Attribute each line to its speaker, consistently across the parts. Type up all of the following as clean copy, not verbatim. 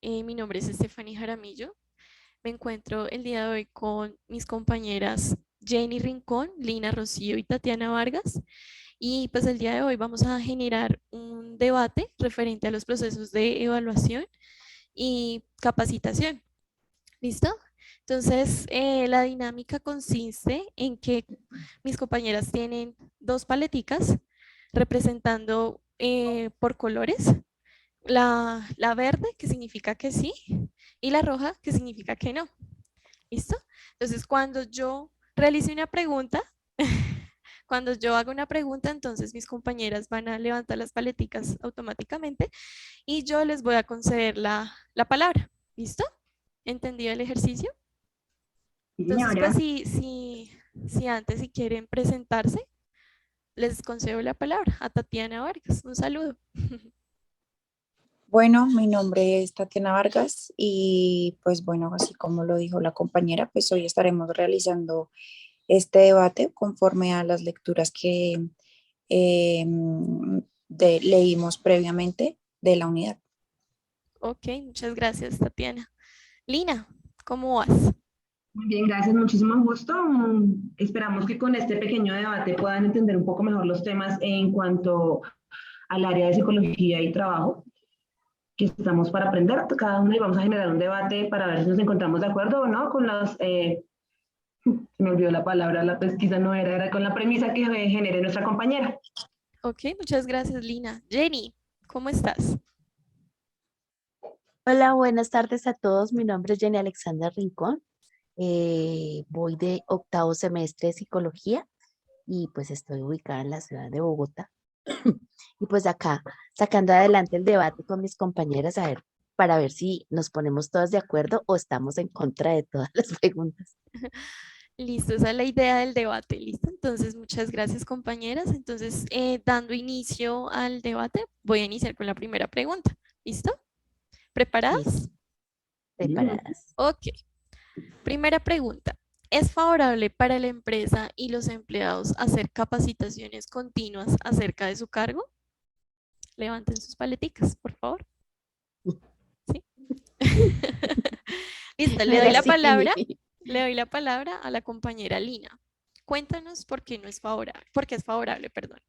Speaker 1: Mi nombre es Stephanie Jaramillo. Me encuentro el día de hoy con mis compañeras Jenny Rincón, Lina Rocío y Tatiana Vargas. Y pues el día de hoy vamos a generar un debate referente a los procesos de evaluación y capacitación. ¿Listo? Entonces, la dinámica consiste en que mis compañeras tienen dos paleticas representando por colores la verde, que significa que sí, y la roja, que significa que no. ¿Listo? Entonces, cuando yo realice una pregunta, cuando yo haga una pregunta, entonces mis compañeras van a levantar las paleticas automáticamente y yo les voy a conceder la palabra. ¿Listo? ¿Entendido el ejercicio?
Speaker 2: Sí,
Speaker 1: Entonces, pues
Speaker 2: señora.
Speaker 1: si antes, si quieren presentarse, les concedo la palabra a Tatiana Vargas. Un saludo.
Speaker 3: Bueno, mi nombre es Tatiana Vargas y pues bueno, así como lo dijo la compañera, pues hoy estaremos realizando este debate conforme a las lecturas que eh, leímos previamente de la unidad.
Speaker 1: Ok, muchas gracias, Tatiana. Lina, ¿cómo vas?
Speaker 2: Muy bien, gracias, muchísimo gusto. Esperamos que con este pequeño debate puedan entender un poco mejor los temas en cuanto al área de psicología y trabajo que estamos para aprender. Cada uno y vamos a generar un debate para ver si nos encontramos de acuerdo o no con se me olvidó la palabra, la pesquisa no era con la premisa que genere nuestra compañera.
Speaker 1: Ok, muchas gracias, Lina. Jenny, ¿cómo estás?
Speaker 4: Hola, buenas tardes a todos. Mi nombre es Jenny Alexander Rincón. Voy de octavo semestre de psicología y pues estoy ubicada en la ciudad de Bogotá. Y pues acá sacando adelante el debate con mis compañeras para ver si nos ponemos todas de acuerdo o estamos en contra de todas las preguntas.
Speaker 1: Listo, esa es la idea del debate, ¿listo? Entonces, muchas gracias, compañeras. Entonces, dando inicio al debate, voy a iniciar con la primera pregunta. ¿Listo?
Speaker 4: Listo,
Speaker 1: ¿Preparadas?
Speaker 4: preparadas.
Speaker 1: Ok. Primera pregunta. ¿Es favorable para la empresa y los empleados hacer capacitaciones continuas acerca de su cargo? Levanten sus paleticas, por favor. ¿Sí? Listo, le doy la palabra.
Speaker 4: Sí.
Speaker 1: Le doy la palabra a la compañera Lina. Cuéntanos por qué no es favorable, por qué es favorable, perdón.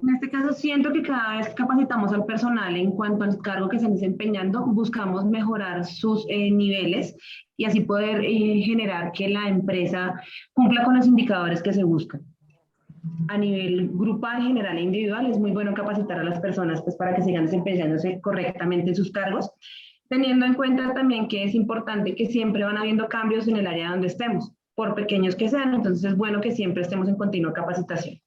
Speaker 2: En este caso, siento que cada vez que capacitamos al personal en cuanto al cargo que están desempeñando, buscamos mejorar sus niveles y así poder generar que la empresa cumpla con los indicadores que se buscan. A nivel grupal, general e individual, es muy bueno capacitar a las personas pues, para que sigan desempeñándose correctamente en sus cargos, teniendo en cuenta también que es importante que siempre van habiendo cambios en el área donde estemos, por pequeños que sean, entonces es bueno que siempre estemos en continua capacitación.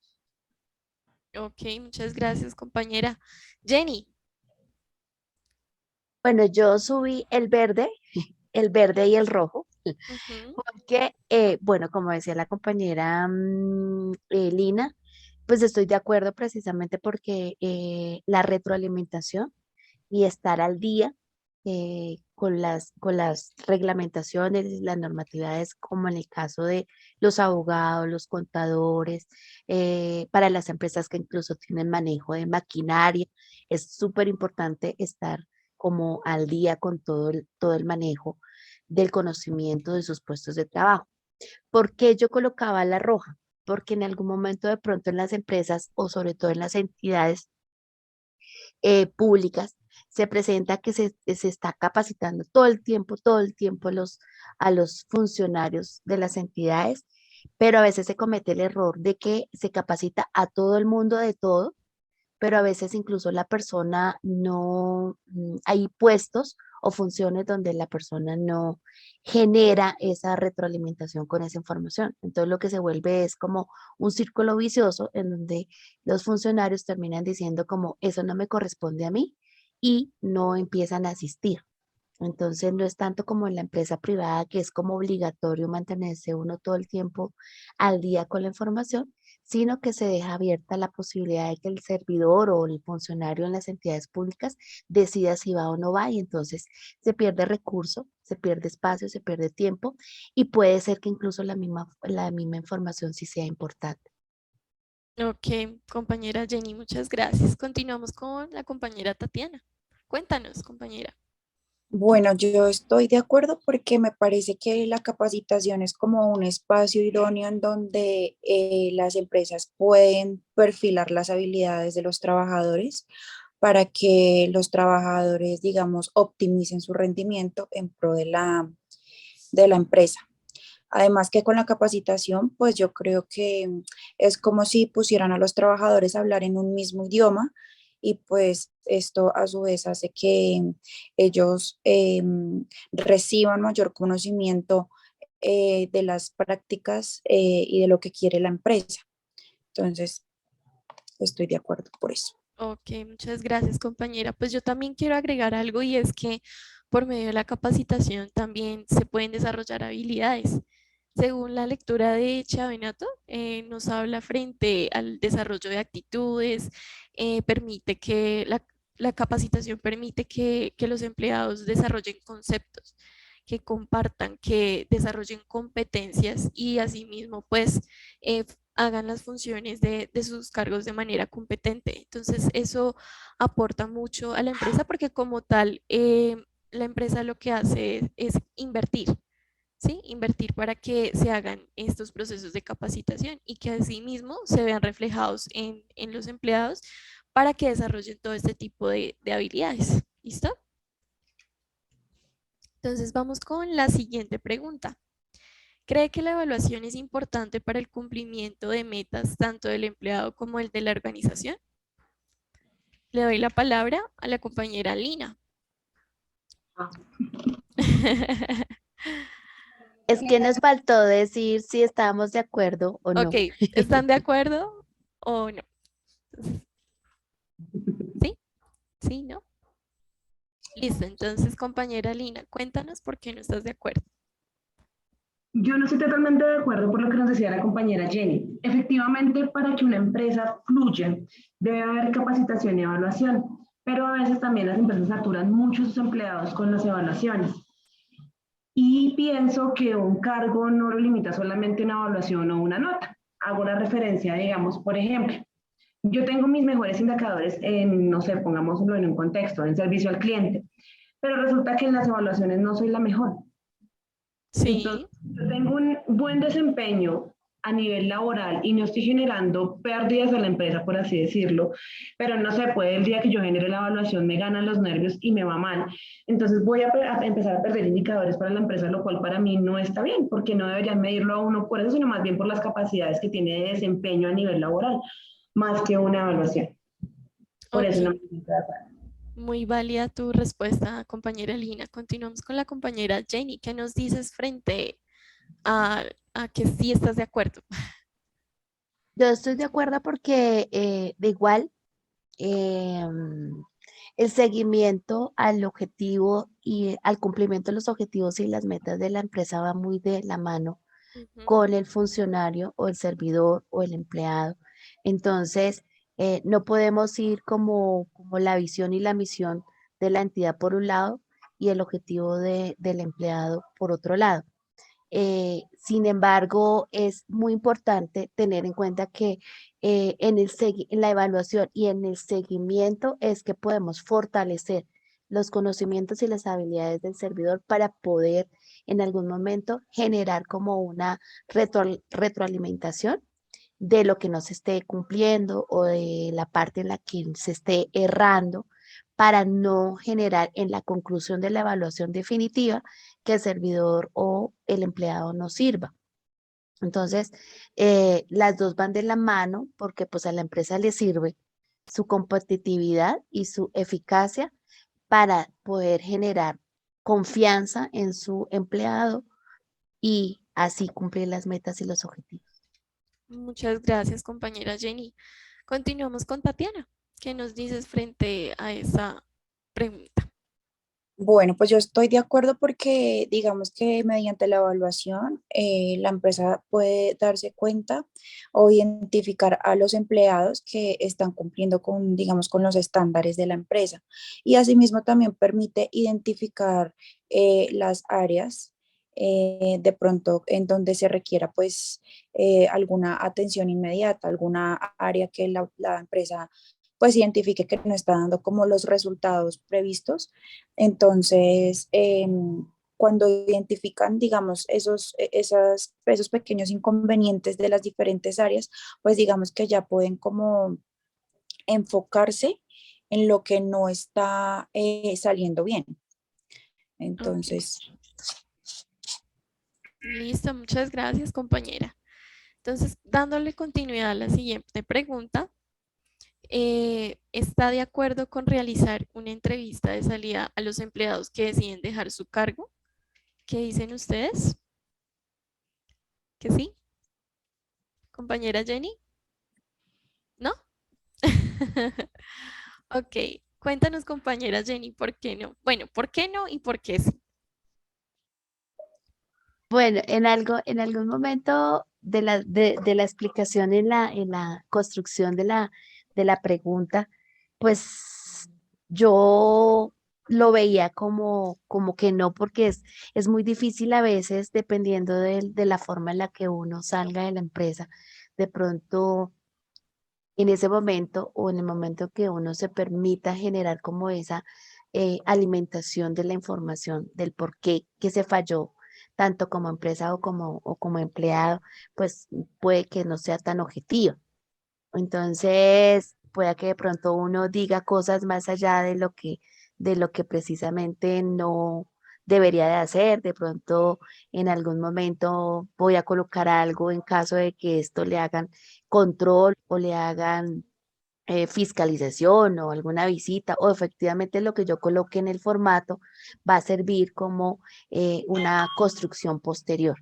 Speaker 1: Ok, muchas gracias, compañera. Jenny.
Speaker 4: Bueno, yo subí el verde y el rojo.
Speaker 1: Ujú.
Speaker 4: Porque, bueno, como decía la compañera Lina, pues estoy de acuerdo precisamente porque la retroalimentación y estar al día con las reglamentaciones y las normatividades, como en el caso de los abogados, los contadores, para las empresas que incluso tienen manejo de maquinaria, es súper importante estar como al día con todo el manejo del conocimiento de sus puestos de trabajo. ¿Por qué yo colocaba la roja? Porque en algún momento de pronto en las empresas o sobre todo en las entidades públicas se presenta que se está capacitando todo el tiempo a los funcionarios de las entidades, pero a veces se comete el error de que se capacita a todo el mundo de todo, pero a veces incluso la persona no, hay puestos o funciones donde la persona no genera esa retroalimentación con esa información. Entonces lo que se vuelve es como un círculo vicioso en donde los funcionarios terminan diciendo como eso no me corresponde a mí y no empiezan a asistir. Entonces no es tanto como en la empresa privada que es como obligatorio mantenerse uno todo el tiempo al día con la información, sino que se deja abierta la posibilidad de que el servidor o el funcionario en las entidades públicas decida si va o no va y entonces se pierde recurso, se pierde espacio, se pierde tiempo y puede ser que incluso la misma información sí sea importante.
Speaker 1: Ok, compañera Jenny, muchas gracias. Continuamos con la compañera Tatiana. Cuéntanos, compañera.
Speaker 3: Bueno, yo estoy de acuerdo porque me parece que la capacitación es como un espacio idóneo en donde las empresas pueden perfilar las habilidades de los trabajadores para que los trabajadores, digamos, optimicen su rendimiento en pro de la empresa. Además que con la capacitación, pues yo creo que es como si pusieran a los trabajadores a hablar en un mismo idioma y pues esto a su vez hace que ellos reciban mayor conocimiento de las prácticas y de lo que quiere la empresa. Entonces, estoy de acuerdo por eso.
Speaker 1: Ok, muchas gracias, compañera. Pues yo también quiero agregar algo y es que por medio de la capacitación también se pueden desarrollar habilidades. Según la lectura de Chavenato, nos habla frente al desarrollo de actitudes, permite que la capacitación permite que los empleados desarrollen conceptos, que compartan, que desarrollen competencias y asimismo pues hagan las funciones de sus cargos de manera competente. Entonces, eso aporta mucho a la empresa porque como tal, la empresa lo que hace es invertir, ¿sí? Invertir para que se hagan estos procesos de capacitación y que asimismo se vean reflejados en los empleados para que desarrollen todo este tipo de habilidades. ¿Listo? Entonces, vamos con la siguiente pregunta. ¿Cree que la evaluación es importante para el cumplimiento de metas tanto del empleado como el de la organización? Le doy la palabra a la compañera Lina.
Speaker 4: Es que nos faltó decir si estábamos de acuerdo o
Speaker 1: Ok,
Speaker 4: no.
Speaker 1: ¿están de acuerdo o no? ¿Sí? ¿Sí? ¿No? Listo, entonces compañera Lina, cuéntanos por qué no estás de acuerdo.
Speaker 2: Yo no estoy totalmente de acuerdo por lo que nos decía la compañera Jenny. Efectivamente, para que una empresa fluya, debe haber capacitación y evaluación, pero a veces también las empresas saturan mucho a sus empleados con las evaluaciones. Y pienso que un cargo no lo limita solamente una evaluación o una nota. Hago la referencia, digamos, por ejemplo, yo tengo mis mejores indicadores en, no sé, pongámoslo en un contexto, en servicio al cliente, pero resulta que en las evaluaciones no soy la mejor. Entonces,
Speaker 1: Sí,
Speaker 2: yo tengo un buen desempeño a nivel laboral y no estoy generando pérdidas a la empresa, por así decirlo, pero no se puede el día que yo genere la evaluación me ganan los nervios y me va mal. Entonces voy a empezar a perder indicadores para la empresa, lo cual para mí no está bien, porque no deberían medirlo a uno por eso, sino más bien por las capacidades que tiene de desempeño a nivel laboral, más que una evaluación. Por
Speaker 1: ok.
Speaker 2: eso no me siento de acuerdo.
Speaker 1: Muy válida tu respuesta, compañera Lina. Continuamos con la compañera Jenny. ¿Qué nos dices frente a que sí estás de acuerdo?
Speaker 4: Yo estoy de acuerdo porque de igual em, el seguimiento al objetivo y al cumplimiento de los objetivos y las metas de la empresa va muy de la mano
Speaker 1: Ujú.
Speaker 4: con el funcionario o el servidor o el empleado. Entonces, no podemos ir como la visión y la misión de la entidad por un lado y el objetivo del empleado por otro lado. Sin embargo, es muy importante tener en cuenta que en la evaluación y en el seguimiento es que podemos fortalecer los conocimientos y las habilidades del servidor para poder en algún momento generar como una retroalimentación de lo que no se esté cumpliendo o de la parte en la que se esté errando para no generar en la conclusión de la evaluación definitiva que el servidor o el empleado no sirva. Entonces, las dos van de la mano porque pues a la empresa le sirve su competitividad y su eficacia para poder generar confianza en su empleado y así cumplir las metas y los objetivos.
Speaker 1: Muchas gracias, compañera Jenny. Continuamos con Tatiana. ¿Qué nos dices frente a esa pregunta?
Speaker 3: Bueno, pues yo estoy de acuerdo porque digamos que mediante la evaluación la empresa puede darse cuenta o identificar a los empleados que están cumpliendo con, digamos, con los estándares de la empresa y asimismo también permite identificar las áreas de pronto en donde se requiera pues alguna atención inmediata, alguna área que la empresa pues identifique que no está dando como los resultados previstos. Entonces, cuando identifican, digamos, esos pequeños inconvenientes de las diferentes áreas, pues digamos que ya pueden como enfocarse en lo que no está saliendo bien.
Speaker 1: Ok,
Speaker 3: Entonces,
Speaker 1: listo, muchas gracias, compañera. Entonces, dándole continuidad a la siguiente pregunta, ¿está de acuerdo con realizar una entrevista de salida a los empleados que deciden dejar su cargo? ¿Qué dicen ustedes? ¿Que sí? Compañera Jenny, ¿no? Ok, cuéntanos, compañera Jenny, ¿por qué no? Bueno, ¿por qué no y por qué sí?
Speaker 4: Bueno, en algún momento de la explicación en la construcción de la pregunta, pues yo lo veía como, como que no, porque es muy difícil a veces, dependiendo de la forma en la que uno salga de la empresa, de pronto en ese momento o en el momento que uno se permita generar como esa alimentación de la información del por qué que se falló, tanto como empresa o como empleado, pues puede que no sea tan objetivo. Entonces, pueda que de pronto uno diga cosas más allá de lo que precisamente no debería de hacer. De pronto, en algún momento voy a colocar algo en caso de que esto le hagan control o le hagan fiscalización o alguna visita, o efectivamente lo que yo coloque en el formato va a servir como una construcción posterior,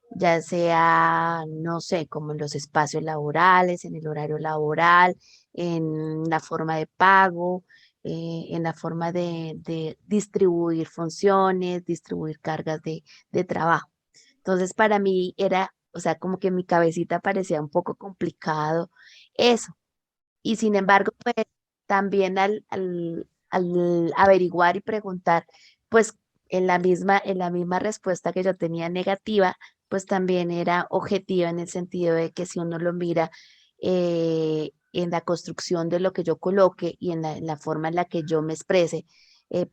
Speaker 4: ya sea, no sé, como en los espacios laborales, en el horario laboral, en la forma de pago, en la forma de distribuir funciones, distribuir cargas de trabajo. Entonces, para mí era, o sea, como que en mi cabecita parecía un poco complicado eso. Y sin embargo, pues también al averiguar y preguntar, pues en la misma respuesta que yo tenía negativa, pues también era objetiva en el sentido de que si uno lo mira en la construcción de lo que yo coloque y en la forma en la que yo me exprese,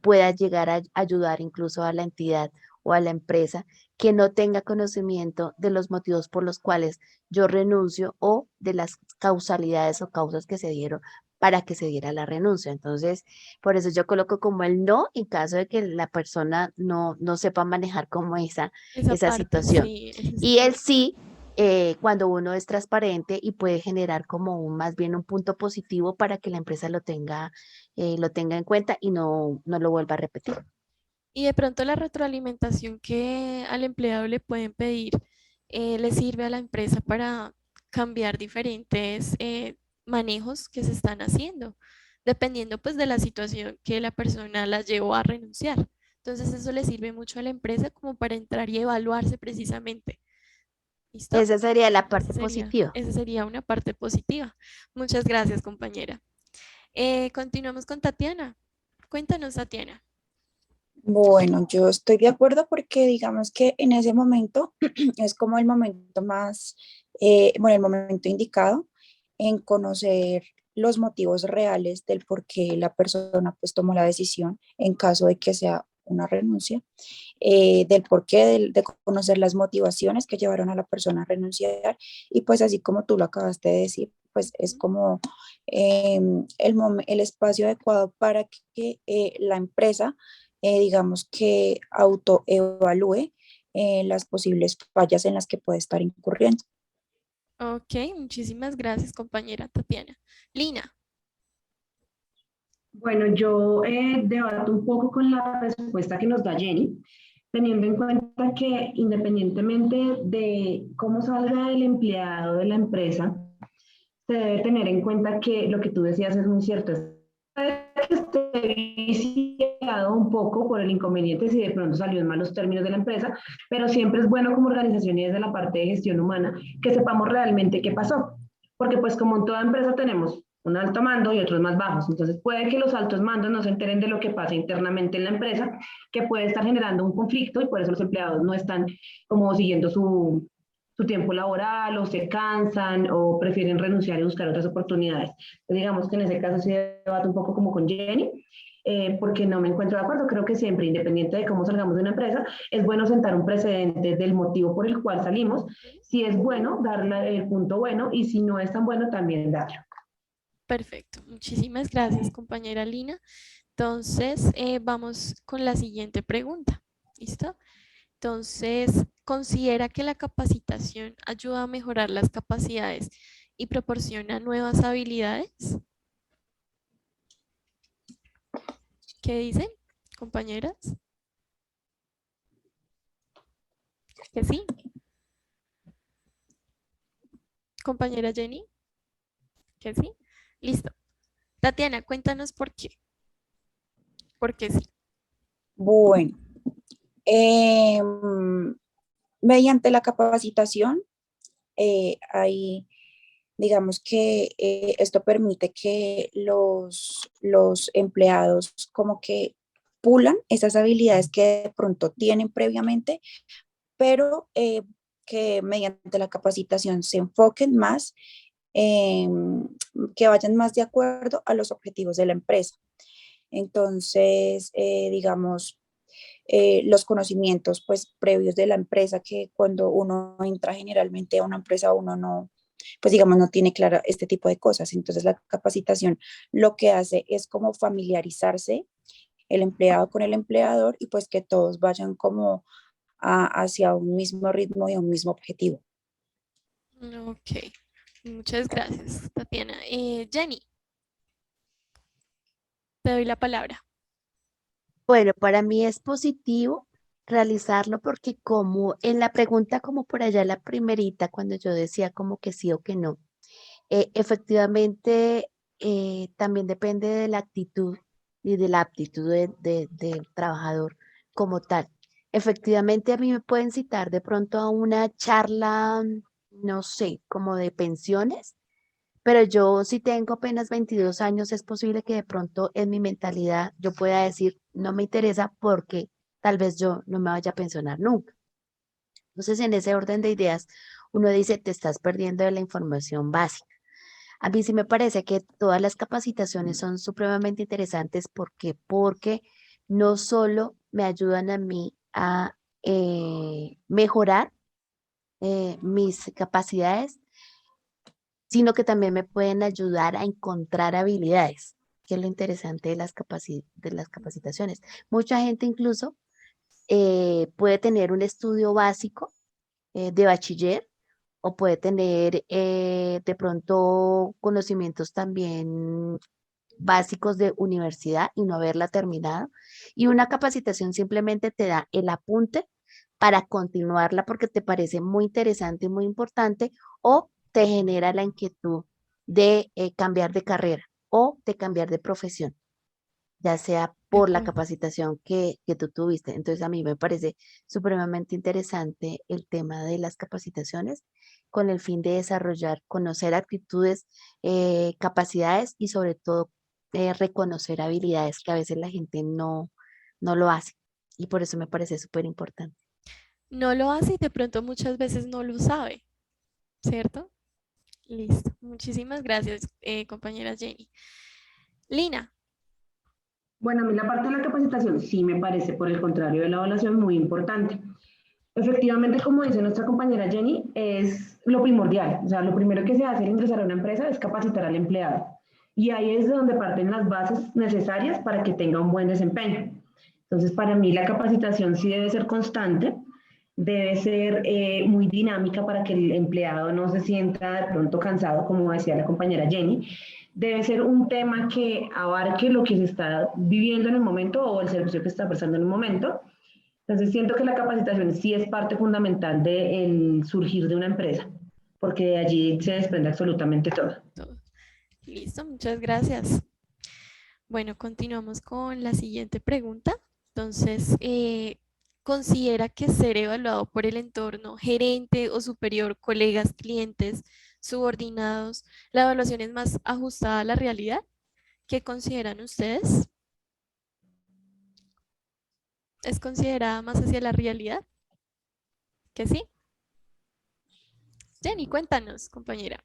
Speaker 4: pueda llegar a ayudar incluso a la entidad o a la empresa que no tenga conocimiento de los motivos por los cuales yo renuncio o de las causalidades o causas que se dieron para que se diera la renuncia. Entonces, por eso yo coloco como el no en caso de que la persona no sepa manejar como
Speaker 1: Esa
Speaker 4: esa
Speaker 1: parte,
Speaker 4: situación.
Speaker 1: sí, ese es
Speaker 4: Y el
Speaker 1: importante.
Speaker 4: sí, cuando uno es transparente y puede generar como más bien un punto positivo para que la empresa lo tenga en cuenta y no lo vuelva a repetir.
Speaker 1: Y de pronto la retroalimentación que al empleado le pueden pedir le sirve a la empresa para cambiar diferentes manejos que se están haciendo, dependiendo pues de la situación que la persona la llevó a renunciar. Entonces eso le sirve mucho a la empresa como para entrar y evaluarse precisamente. ¿Listo?
Speaker 4: Esa sería la parte positiva.
Speaker 1: Esa sería una parte positiva. Muchas gracias, compañera. Continuamos con Tatiana. Cuéntanos, Tatiana.
Speaker 3: bueno, yo estoy de acuerdo porque digamos que en ese momento es como el momento más, bueno, el momento indicado en conocer los motivos reales del por qué la persona pues tomó la decisión en caso de que sea una renuncia, del porqué, de conocer las motivaciones que llevaron a la persona a renunciar y pues así como tú lo acabaste de decir, pues es
Speaker 1: Ujú.
Speaker 3: como el espacio adecuado para que la empresa, digamos que autoevalúe las posibles fallas en las que puede estar incurriendo.
Speaker 1: Ok, muchísimas gracias, compañera Tatiana. Lina,
Speaker 2: Bueno, yo debato un poco con la respuesta que nos da Jenny, teniendo en cuenta que independientemente de cómo salga el empleado de la empresa, se debe tener en cuenta que lo que tú decías es muy cierto. Puede que esté viciado un poco por el inconveniente si de pronto salió en malos términos de la empresa, pero siempre es bueno como organización y desde la parte de gestión humana que sepamos realmente qué pasó. Porque pues como en toda empresa tenemos un alto mando y otros más bajos. Entonces puede que los altos mandos no se enteren de lo que pasa internamente en la empresa, que puede estar generando un conflicto y por eso los empleados no están como siguiendo su su tiempo laboral o se cansan o prefieren renunciar y buscar otras oportunidades. Entonces, digamos que en ese caso sí debato un poco como con Jenny, porque no me encuentro de acuerdo. Creo que siempre, independiente de cómo salgamos de una empresa, es bueno sentar un precedente del motivo por el cual salimos. Si es bueno, darle el punto bueno, y si no es tan bueno, también darlo.
Speaker 1: Perfecto. Muchísimas gracias, compañera Lina. Entonces, vamos con la siguiente pregunta. ¿Listo? Entonces, ¿considera que la capacitación ayuda a mejorar las capacidades y proporciona nuevas habilidades? ¿Qué dicen, compañeras? Que sí. Compañera Jenny, que sí. Listo. Tatiana, cuéntanos por qué. ¿Por qué sí?
Speaker 3: Bueno, em, mediante la capacitación, hay, digamos que esto permite que los empleados como que pulan esas habilidades que de pronto tienen previamente, pero que mediante la capacitación se enfoquen más, que vayan más de acuerdo a los objetivos de la empresa. Entonces, digamos, los conocimientos pues previos de la empresa, que cuando uno entra generalmente a una empresa uno no, pues digamos, no tiene clara este tipo de cosas. Entonces la capacitación lo que hace es como familiarizarse el empleado con el empleador y pues que todos vayan como hacia un mismo ritmo y un mismo objetivo.
Speaker 1: Ok. Muchas gracias, Tatiana. Jenny, te doy la palabra.
Speaker 4: Bueno, para mí es positivo realizarlo porque como en la pregunta, como por allá la primerita, cuando yo decía como que sí o que no, efectivamente también depende de la actitud y de la aptitud del trabajador como tal. Efectivamente, a mí me pueden citar de pronto a una charla, no sé, como de pensiones, pero yo si tengo apenas 22 años, es posible que de pronto en mi mentalidad yo pueda decir, no me interesa porque tal vez yo no me vaya a pensionar nunca. Entonces, en ese orden de ideas, uno dice, te estás perdiendo de la información básica. A mí sí me parece que todas las capacitaciones son supremamente interesantes. ¿Por qué? Porque no solo me ayudan a mí a mejorar mis capacidades, sino que también me pueden ayudar a encontrar habilidades, que es lo interesante de de las capacitaciones. Mucha gente incluso puede tener un estudio básico de bachiller o puede tener de pronto conocimientos también básicos de universidad y no haberla terminado. Y una capacitación simplemente te da el apunte para continuarla porque te parece muy interesante y muy importante o te genera la inquietud de cambiar de carrera o de cambiar de profesión, ya sea
Speaker 1: De
Speaker 4: por la
Speaker 1: acuerdo.
Speaker 4: capacitación que tú tuviste. Entonces, a mí me parece supremamente interesante el tema de las capacitaciones con el fin de desarrollar, conocer actitudes, capacidades y sobre todo reconocer habilidades que a veces la gente no lo hace. Y por eso me parece súper importante.
Speaker 1: No lo hace y de pronto muchas veces no lo sabe, ¿cierto? Listo. Muchísimas gracias, compañera Jenny. Lina,
Speaker 2: Bueno, a mí la parte de la capacitación sí me parece, por el contrario de la evaluación, muy importante. Efectivamente, como dice nuestra compañera Jenny, es lo primordial. O sea, lo primero que se hace al ingresar a una empresa es capacitar al empleado. Y ahí es de donde parten las bases necesarias para que tenga un buen desempeño. Entonces, para mí la capacitación sí debe ser constante, debe ser muy dinámica para que el empleado no se sienta de pronto cansado, como decía la compañera Jenny. Debe ser un tema que abarque lo que se está viviendo en el momento o el servicio que está prestando en el momento. Entonces siento que la capacitación sí es parte fundamental del surgir de una empresa, porque de allí se desprende absolutamente todo.
Speaker 1: todo. Listo, muchas gracias. Bueno, continuamos con la siguiente pregunta. Entonces, ¿considera que ser evaluado por el entorno, gerente o superior, colegas, clientes, subordinados, la evaluación es más ajustada a la realidad? ¿Qué consideran ustedes? ¿Es considerada más hacia la realidad? ¿Que sí? Jenny, cuéntanos, compañera.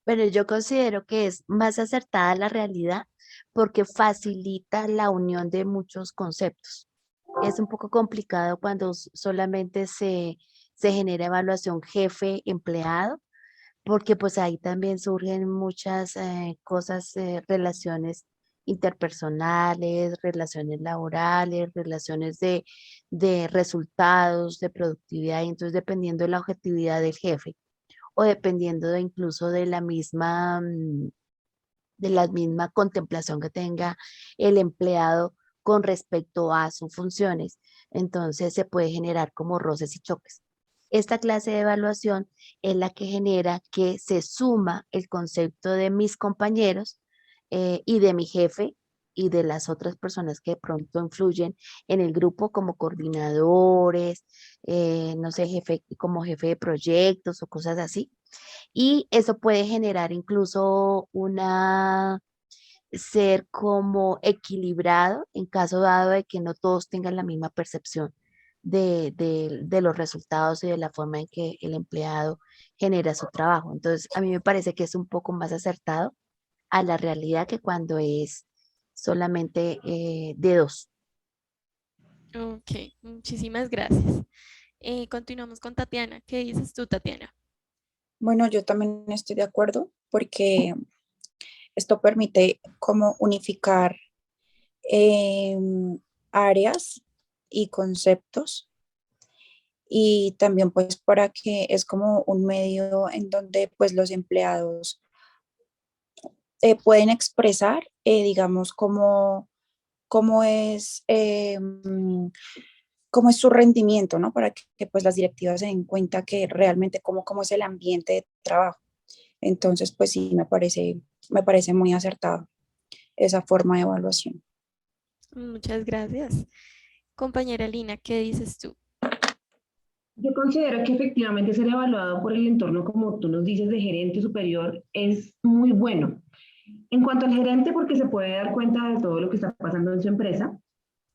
Speaker 4: Pero yo considero que es más acertada la realidad porque facilita la unión de muchos conceptos. Es un poco complicado cuando solamente se genera evaluación jefe-empleado, porque pues ahí también surgen muchas cosas, relaciones interpersonales, relaciones laborales, relaciones de resultados, de productividad, y entonces dependiendo de la objetividad del jefe o dependiendo de incluso de de la misma contemplación que tenga el empleado con respecto a sus funciones. Entonces se puede generar como roces y choques. Esta clase de evaluación es la que genera que se suma el concepto de mis compañeros y de mi jefe y de las otras personas que de pronto influyen en el grupo como coordinadores, no sé, jefe, como jefe de proyectos o cosas así. Y eso puede generar incluso ser como equilibrado en caso dado de que no todos tengan la misma percepción de los resultados y de la forma en que el empleado genera su trabajo. Entonces, a mí me parece que es un poco más acertado a la realidad que cuando es solamente de dos.
Speaker 1: Ok, muchísimas gracias. Continuamos con Tatiana. ¿Qué dices tú, Tatiana?
Speaker 3: Bueno, yo también estoy de acuerdo porque esto permite como unificar áreas y conceptos y también pues para que es como un medio en donde pues los empleados pueden expresar, digamos, cómo es, cómo es su rendimiento, ¿no? Para que, pues las directivas se den cuenta que realmente cómo es el ambiente de trabajo. Entonces, pues sí, me parece muy acertado esa forma de evaluación.
Speaker 1: Muchas gracias. Compañera Lina, ¿qué dices tú?
Speaker 2: Yo considero que efectivamente ser evaluado por el entorno, como tú nos dices, de gerente superior es muy bueno. En cuanto al gerente, porque se puede dar cuenta de todo lo que está pasando en su empresa,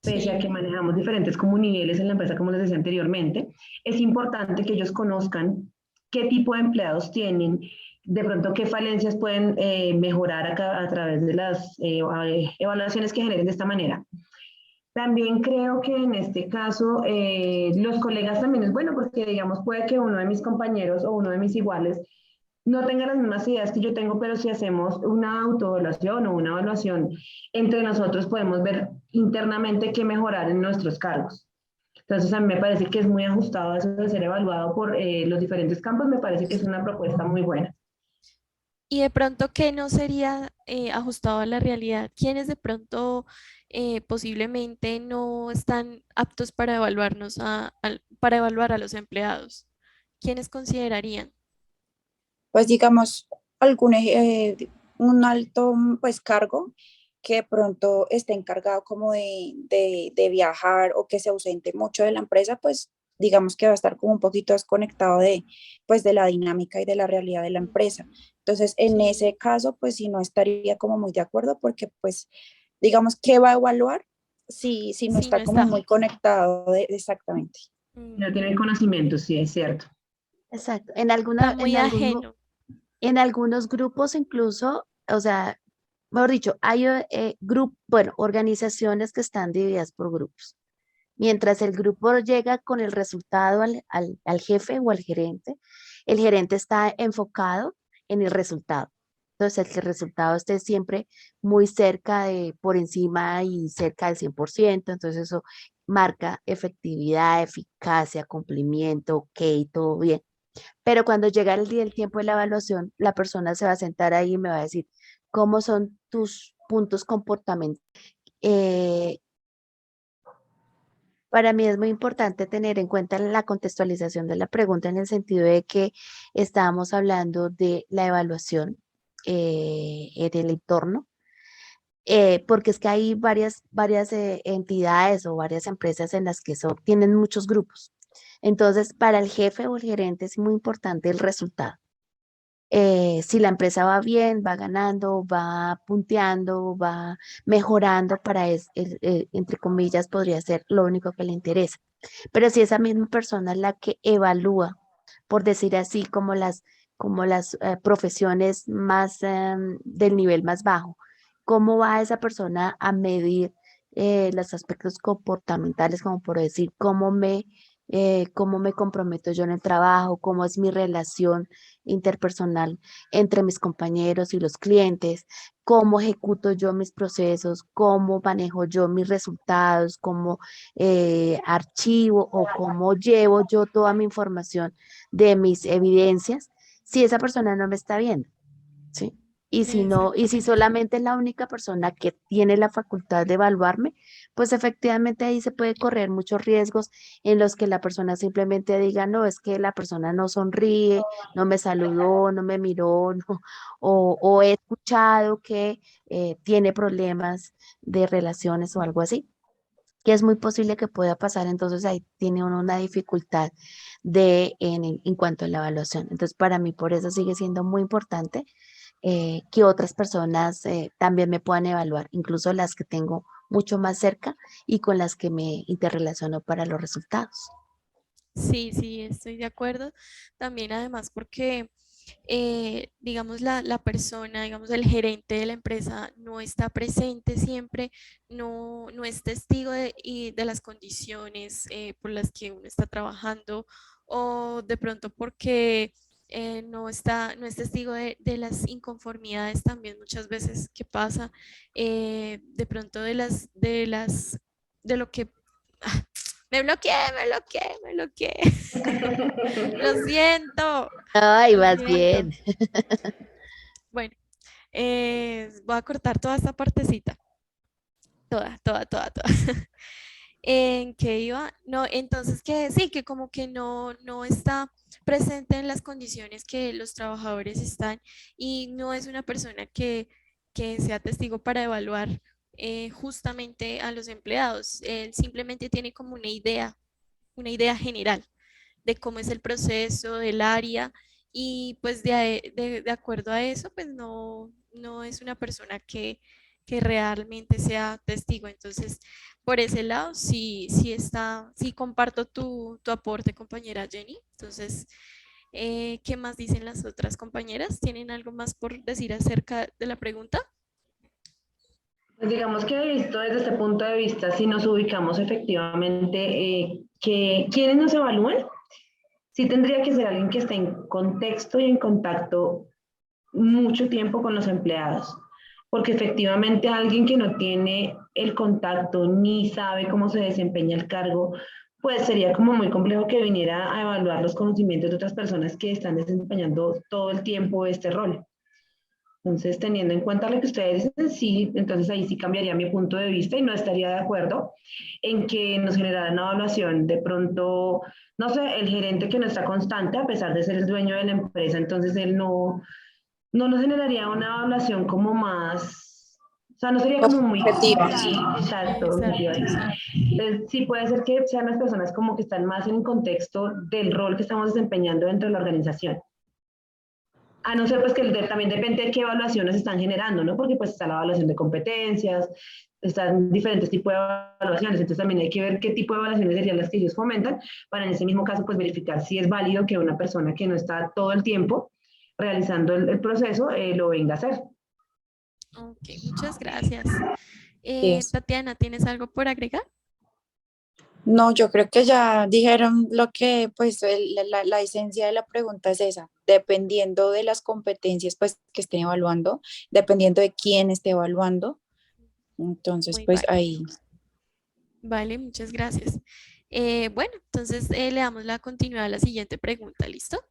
Speaker 2: pese a
Speaker 1: Sí,
Speaker 2: que manejamos diferentes como niveles en la empresa, como les decía anteriormente, es importante que ellos conozcan qué tipo de empleados tienen, de pronto qué falencias pueden mejorar a través de las evaluaciones que generen de esta manera. También creo que en este caso los colegas también es bueno porque digamos puede que uno de mis compañeros o uno de mis iguales no tenga las mismas ideas que yo tengo, pero si hacemos una autoevaluación o una evaluación entre nosotros podemos ver internamente qué mejorar en nuestros cargos. Entonces a mí me parece que es muy ajustado eso de ser evaluado por los diferentes campos, me parece que es una propuesta muy buena.
Speaker 1: y de pronto, ¿qué no sería ajustado a la realidad? ¿Quiénes de pronto posiblemente no están aptos para evaluarnos para evaluar a los empleados? ¿Quiénes considerarían?
Speaker 3: Pues digamos, un alto pues cargo que de pronto esté encargado como de viajar o que se ausente mucho de la empresa, pues digamos que va a estar como un poquito desconectado pues de la dinámica y de la realidad de la empresa. Entonces, en
Speaker 1: Sí,
Speaker 3: ese caso, pues sí no estaría como muy de acuerdo porque pues digamos, ¿qué va a evaluar si no
Speaker 1: sí, no
Speaker 3: está como
Speaker 1: está.
Speaker 3: muy conectado exactamente?
Speaker 2: No
Speaker 1: Mm,
Speaker 2: tiene el conocimiento, sí, es cierto.
Speaker 4: Exacto.
Speaker 1: está muy ajeno.
Speaker 4: En algunos grupos incluso, o sea, mejor dicho, hay bueno, organizaciones que están divididas por grupos. Mientras el grupo llega con el resultado al jefe o al gerente, el gerente está enfocado en el resultado. Entonces, que el resultado esté siempre muy cerca por encima y cerca del 100%. Entonces, eso marca efectividad, eficacia, cumplimiento, ok, todo bien. Pero cuando llega el día, el tiempo de la evaluación, la persona se va a sentar ahí y me va a decir, ¿cómo son tus puntos comportamentales? Eh, para mí es muy importante tener en cuenta la contextualización de la pregunta en el sentido de que estábamos hablando de la evaluación en el entorno, porque es que hay varias entidades o varias empresas en las que eso tienen muchos grupos. Entonces, para el jefe o el gerente es muy importante el resultado. Si la empresa va bien, va ganando, va punteando, va mejorando, entre comillas, podría ser lo único que le interesa. Pero si esa misma persona es la que evalúa, por decir así, como las profesiones más del nivel más bajo, ¿cómo va esa persona a medir los aspectos comportamentales, como por decir, cómo me comprometo yo en el trabajo, cómo es mi relación interpersonal entre mis compañeros y los clientes, cómo ejecuto yo mis procesos, cómo manejo yo mis resultados, cómo archivo o cómo llevo yo toda mi información de mis evidencias, si esa persona no me está viendo, ¿sí? Y si no, y si
Speaker 1: Exactamente.
Speaker 4: solamente es la única persona que tiene la facultad de evaluarme, pues efectivamente ahí se puede correr muchos riesgos en los que la persona simplemente diga, no, es que la persona no sonríe, no me saludó, no me miró, no, o he escuchado que tiene problemas de relaciones o algo así, que es muy posible que pueda pasar, entonces ahí tiene uno una dificultad en cuanto a la evaluación. Entonces, para mí, por eso sigue siendo muy importante que otras personas también me puedan evaluar, incluso las que tengo mucho más cerca y con las que me interrelaciono para los resultados.
Speaker 1: Sí, sí, estoy de acuerdo. También además porque, digamos, la persona, digamos, el gerente de la empresa no está presente siempre, no es testigo de las condiciones por las que uno está trabajando o de pronto porque no es testigo de las inconformidades también muchas veces que pasa, de pronto de lo que... me bloqueé. Lo siento,
Speaker 4: Ay,
Speaker 1: lo
Speaker 4: más
Speaker 1: siento.
Speaker 4: bien.
Speaker 1: Bueno, voy a cortar toda esta partecita. Toda, toda, toda, toda. ¿En qué iba? No, entonces que sí, que como que no está presente en las condiciones que los trabajadores están y no es una persona que sea testigo para evaluar justamente a los empleados. Él simplemente tiene como una idea general de cómo es el proceso, del área, y pues de acuerdo a eso, pues no es una persona que realmente sea testigo. Entonces, por ese lado, sí comparto tu aporte, compañera Jenny. Entonces, ¿qué más dicen las otras compañeras? ¿Tienen algo más por decir acerca de la pregunta?
Speaker 2: Pues digamos que visto desde este punto de vista, si nos ubicamos efectivamente, que quienes nos evalúan, sí tendría que ser alguien que esté en contexto y en contacto mucho tiempo con los empleados, porque efectivamente alguien que no tiene el contacto ni sabe cómo se desempeña el cargo, pues sería como muy complejo que viniera a evaluar los conocimientos de otras personas que están desempeñando todo el tiempo este rol. Entonces, teniendo en cuenta lo que ustedes dicen, sí, entonces ahí sí cambiaría mi punto de vista y no estaría de acuerdo en que nos generara una evaluación. De pronto, no sé, el gerente que no está constante, a pesar de ser el dueño de la empresa, entonces él no nos generaría una evaluación como más, o sea, no sería como muy
Speaker 3: Objetiva.
Speaker 2: exacto, objetiva,
Speaker 1: Exacto,
Speaker 2: sí.
Speaker 1: sí.
Speaker 2: Entonces, sí puede ser que sean las personas como que están más en el contexto del rol que estamos desempeñando dentro de la organización. A no ser pues que también depende de qué evaluaciones están generando, ¿no? Porque pues está la evaluación de competencias, están diferentes tipos de evaluaciones, entonces también hay que ver qué tipo de evaluaciones serían las que ellos fomentan para en ese mismo caso pues verificar si es válido que una persona que no está todo el tiempo realizando el proceso lo venga a hacer.
Speaker 1: Ok, muchas gracias.
Speaker 3: Sí es.
Speaker 1: Tatiana, ¿tienes algo por agregar?
Speaker 3: No, yo creo que ya dijeron lo que, pues, la esencia de la pregunta es esa, dependiendo de las competencias, pues, que estén evaluando, dependiendo de quién esté evaluando, entonces,
Speaker 1: Muy
Speaker 3: pues,
Speaker 1: válido.
Speaker 3: ahí,
Speaker 1: Vale, muchas gracias. Bueno, entonces le damos la continuidad a la siguiente pregunta, ¿listo?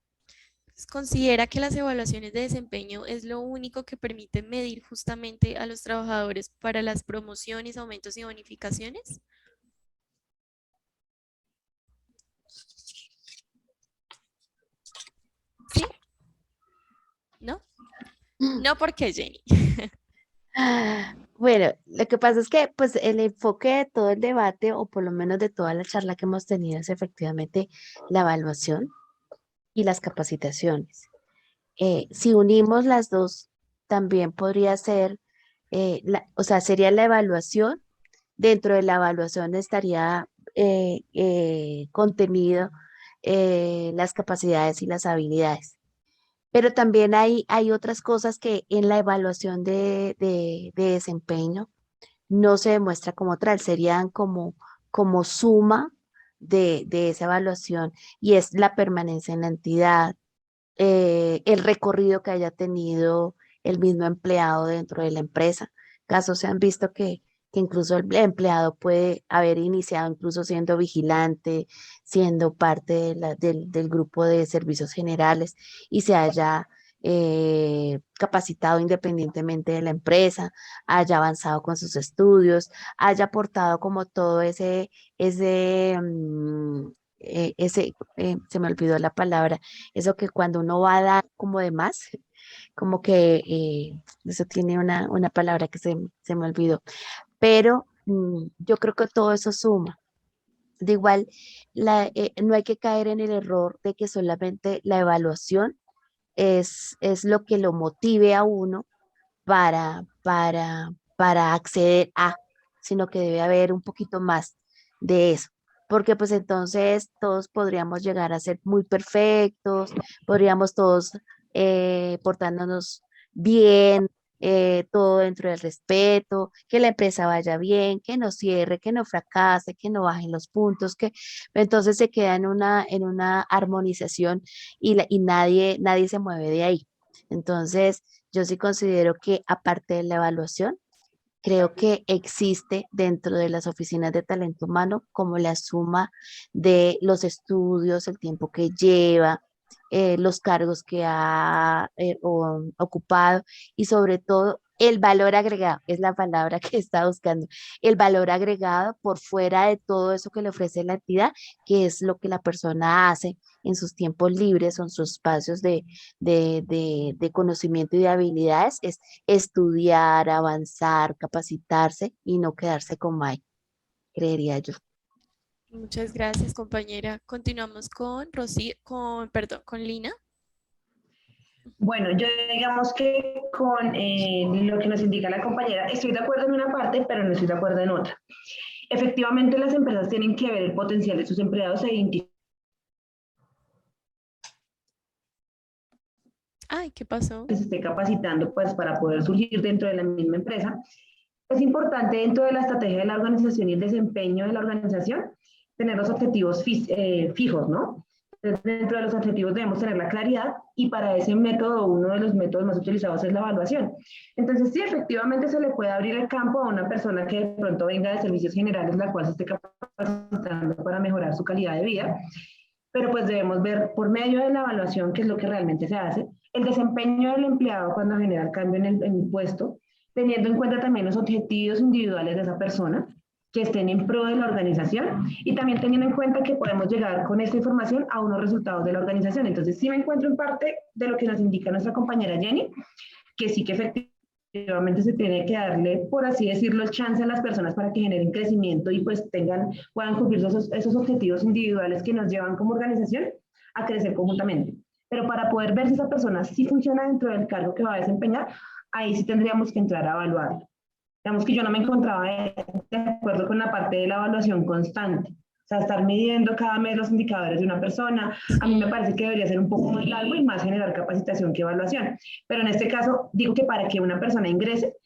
Speaker 1: ¿Considera que las evaluaciones de desempeño es lo único que permite medir justamente a los trabajadores para las promociones, aumentos y bonificaciones? ¿Sí? ¿No? No, porque Jenny.
Speaker 4: Bueno, lo que pasa es que pues el enfoque de todo el debate o por lo menos de toda la charla que hemos tenido es efectivamente la evaluación y las capacitaciones. Si unimos las dos, también podría ser, o sea, sería la evaluación. Dentro de la evaluación estaría contenido las capacidades y las habilidades. Pero también hay otras cosas que en la evaluación de desempeño no se demuestra como tal, serían como suma de esa evaluación y es la permanencia en la entidad, el recorrido que haya tenido el mismo empleado dentro de la empresa. Casos se han visto que incluso el empleado puede haber iniciado incluso siendo vigilante, siendo parte del grupo de servicios generales y se haya capacitado independientemente de la empresa, haya avanzado con sus estudios, haya aportado como todo se me olvidó la palabra, eso que cuando uno va a dar como de más, como que eso tiene una palabra que se me olvidó, pero yo creo que todo eso suma. De igual, no hay que caer en el error de que solamente la evaluación es lo que lo motive a uno para acceder a, sino que debe haber un poquito más de eso, porque pues entonces todos podríamos llegar a ser muy perfectos, podríamos todos portándonos bien, todo dentro del respeto, que la empresa vaya bien, que no cierre, que no fracase, que no bajen los puntos, que entonces se queda en una armonización y nadie se mueve de ahí. Entonces, yo sí considero que aparte de la evaluación, creo que existe dentro de las oficinas de talento humano como la suma de los estudios, el tiempo que lleva, los cargos que ha ocupado y sobre todo el valor agregado, es la palabra que está buscando, el valor agregado por fuera de todo eso que le ofrece la entidad, que es lo que la persona hace en sus tiempos libres o en sus espacios de conocimiento y de habilidades, es estudiar, avanzar, capacitarse y no quedarse con Mike, creería yo.
Speaker 1: Muchas gracias, compañera. Continuamos con perdón, con Lina.
Speaker 2: Bueno, yo digamos que con lo que nos indica la compañera, estoy de acuerdo en una parte, pero no estoy de acuerdo en otra. Efectivamente, las empresas tienen que ver el potencial de sus empleados e identificar.
Speaker 1: Ay, ¿qué pasó?
Speaker 2: Que se esté capacitando pues para poder surgir dentro de la misma empresa. Es importante dentro de la estrategia de la organización y el desempeño de la organización tener los objetivos fijos, ¿no? Entonces, dentro de los objetivos debemos tener la claridad y para ese método, uno de los métodos más utilizados es la evaluación. Entonces, sí, efectivamente se le puede abrir el campo a una persona que de pronto venga de servicios generales, la cual se esté capacitando para mejorar su calidad de vida, pero pues debemos ver por medio de la evaluación qué es lo que realmente se hace, el desempeño del empleado cuando genera el cambio en el puesto, teniendo en cuenta también los objetivos individuales de esa persona que estén en pro de la organización y también teniendo en cuenta que podemos llegar con esta información a unos resultados de la organización. Entonces sí me encuentro en parte de lo que nos indica nuestra compañera Jenny, que sí que efectivamente se tiene que darle, por así decirlo, el chance a las personas para que generen crecimiento y pues puedan cumplir esos objetivos individuales que nos llevan como organización a crecer conjuntamente. Pero para poder ver si esa persona sí funciona dentro del cargo que va a desempeñar, ahí sí tendríamos que entrar a evaluarlo. Digamos que yo no me encontraba de acuerdo con la parte de la evaluación constante. O sea, estar midiendo cada mes los indicadores de una persona, a mí me parece que debería ser un poco más largo y más generar capacitación que evaluación. Pero en este caso, digo que para que una persona ingrese,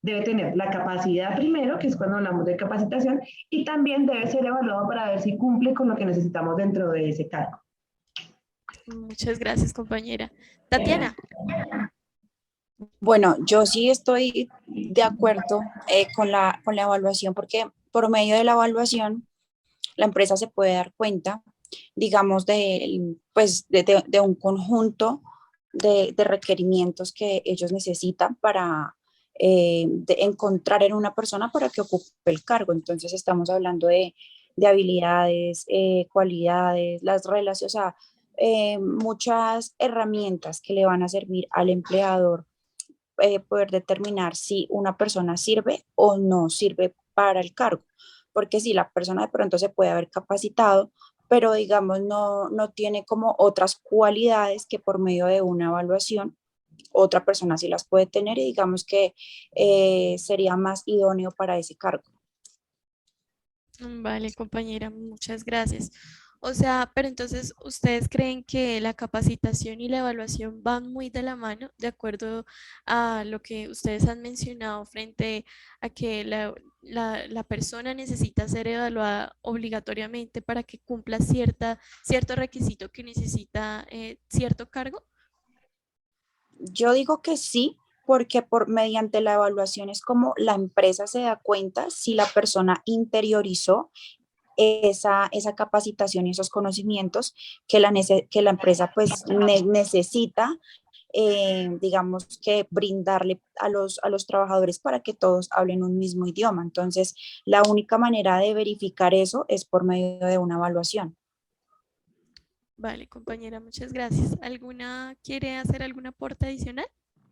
Speaker 2: debe tener la capacidad primero, que es cuando hablamos de capacitación, y también debe ser evaluado para ver si cumple con lo que necesitamos dentro de ese cargo.
Speaker 1: Muchas gracias, compañera. Tatiana.
Speaker 3: Bueno, yo sí estoy de acuerdo con la evaluación porque por medio de la evaluación la empresa se puede dar cuenta, digamos, pues, de un conjunto de requerimientos que ellos necesitan para encontrar en una persona para que ocupe el cargo. Entonces estamos hablando de habilidades, cualidades, las relaciones, o sea, muchas herramientas que le van a servir al empleador poder determinar si una persona sirve o no sirve para el cargo. Porque si la persona de pronto se puede haber capacitado, pero digamos no tiene como otras cualidades que por medio de una evaluación otra persona sí las puede tener y digamos que sería más idóneo para ese cargo.
Speaker 1: Vale, compañera, muchas gracias. O sea, pero entonces, ¿ustedes creen que la capacitación y la evaluación van muy de la mano, de acuerdo a lo que ustedes han mencionado frente a que la persona necesita ser evaluada obligatoriamente para que cumpla cierto requisito que necesita cierto cargo?
Speaker 3: Yo digo que sí, porque mediante la evaluación es como la empresa se da cuenta si la persona interiorizó esa capacitación y esos conocimientos que la empresa pues necesita, digamos que brindarle a los trabajadores para que todos hablen un mismo idioma. Entonces, la única manera de verificar eso es por medio de una evaluación.
Speaker 1: Vale, compañera, muchas gracias. ¿Alguna quiere hacer algún aporte adicional?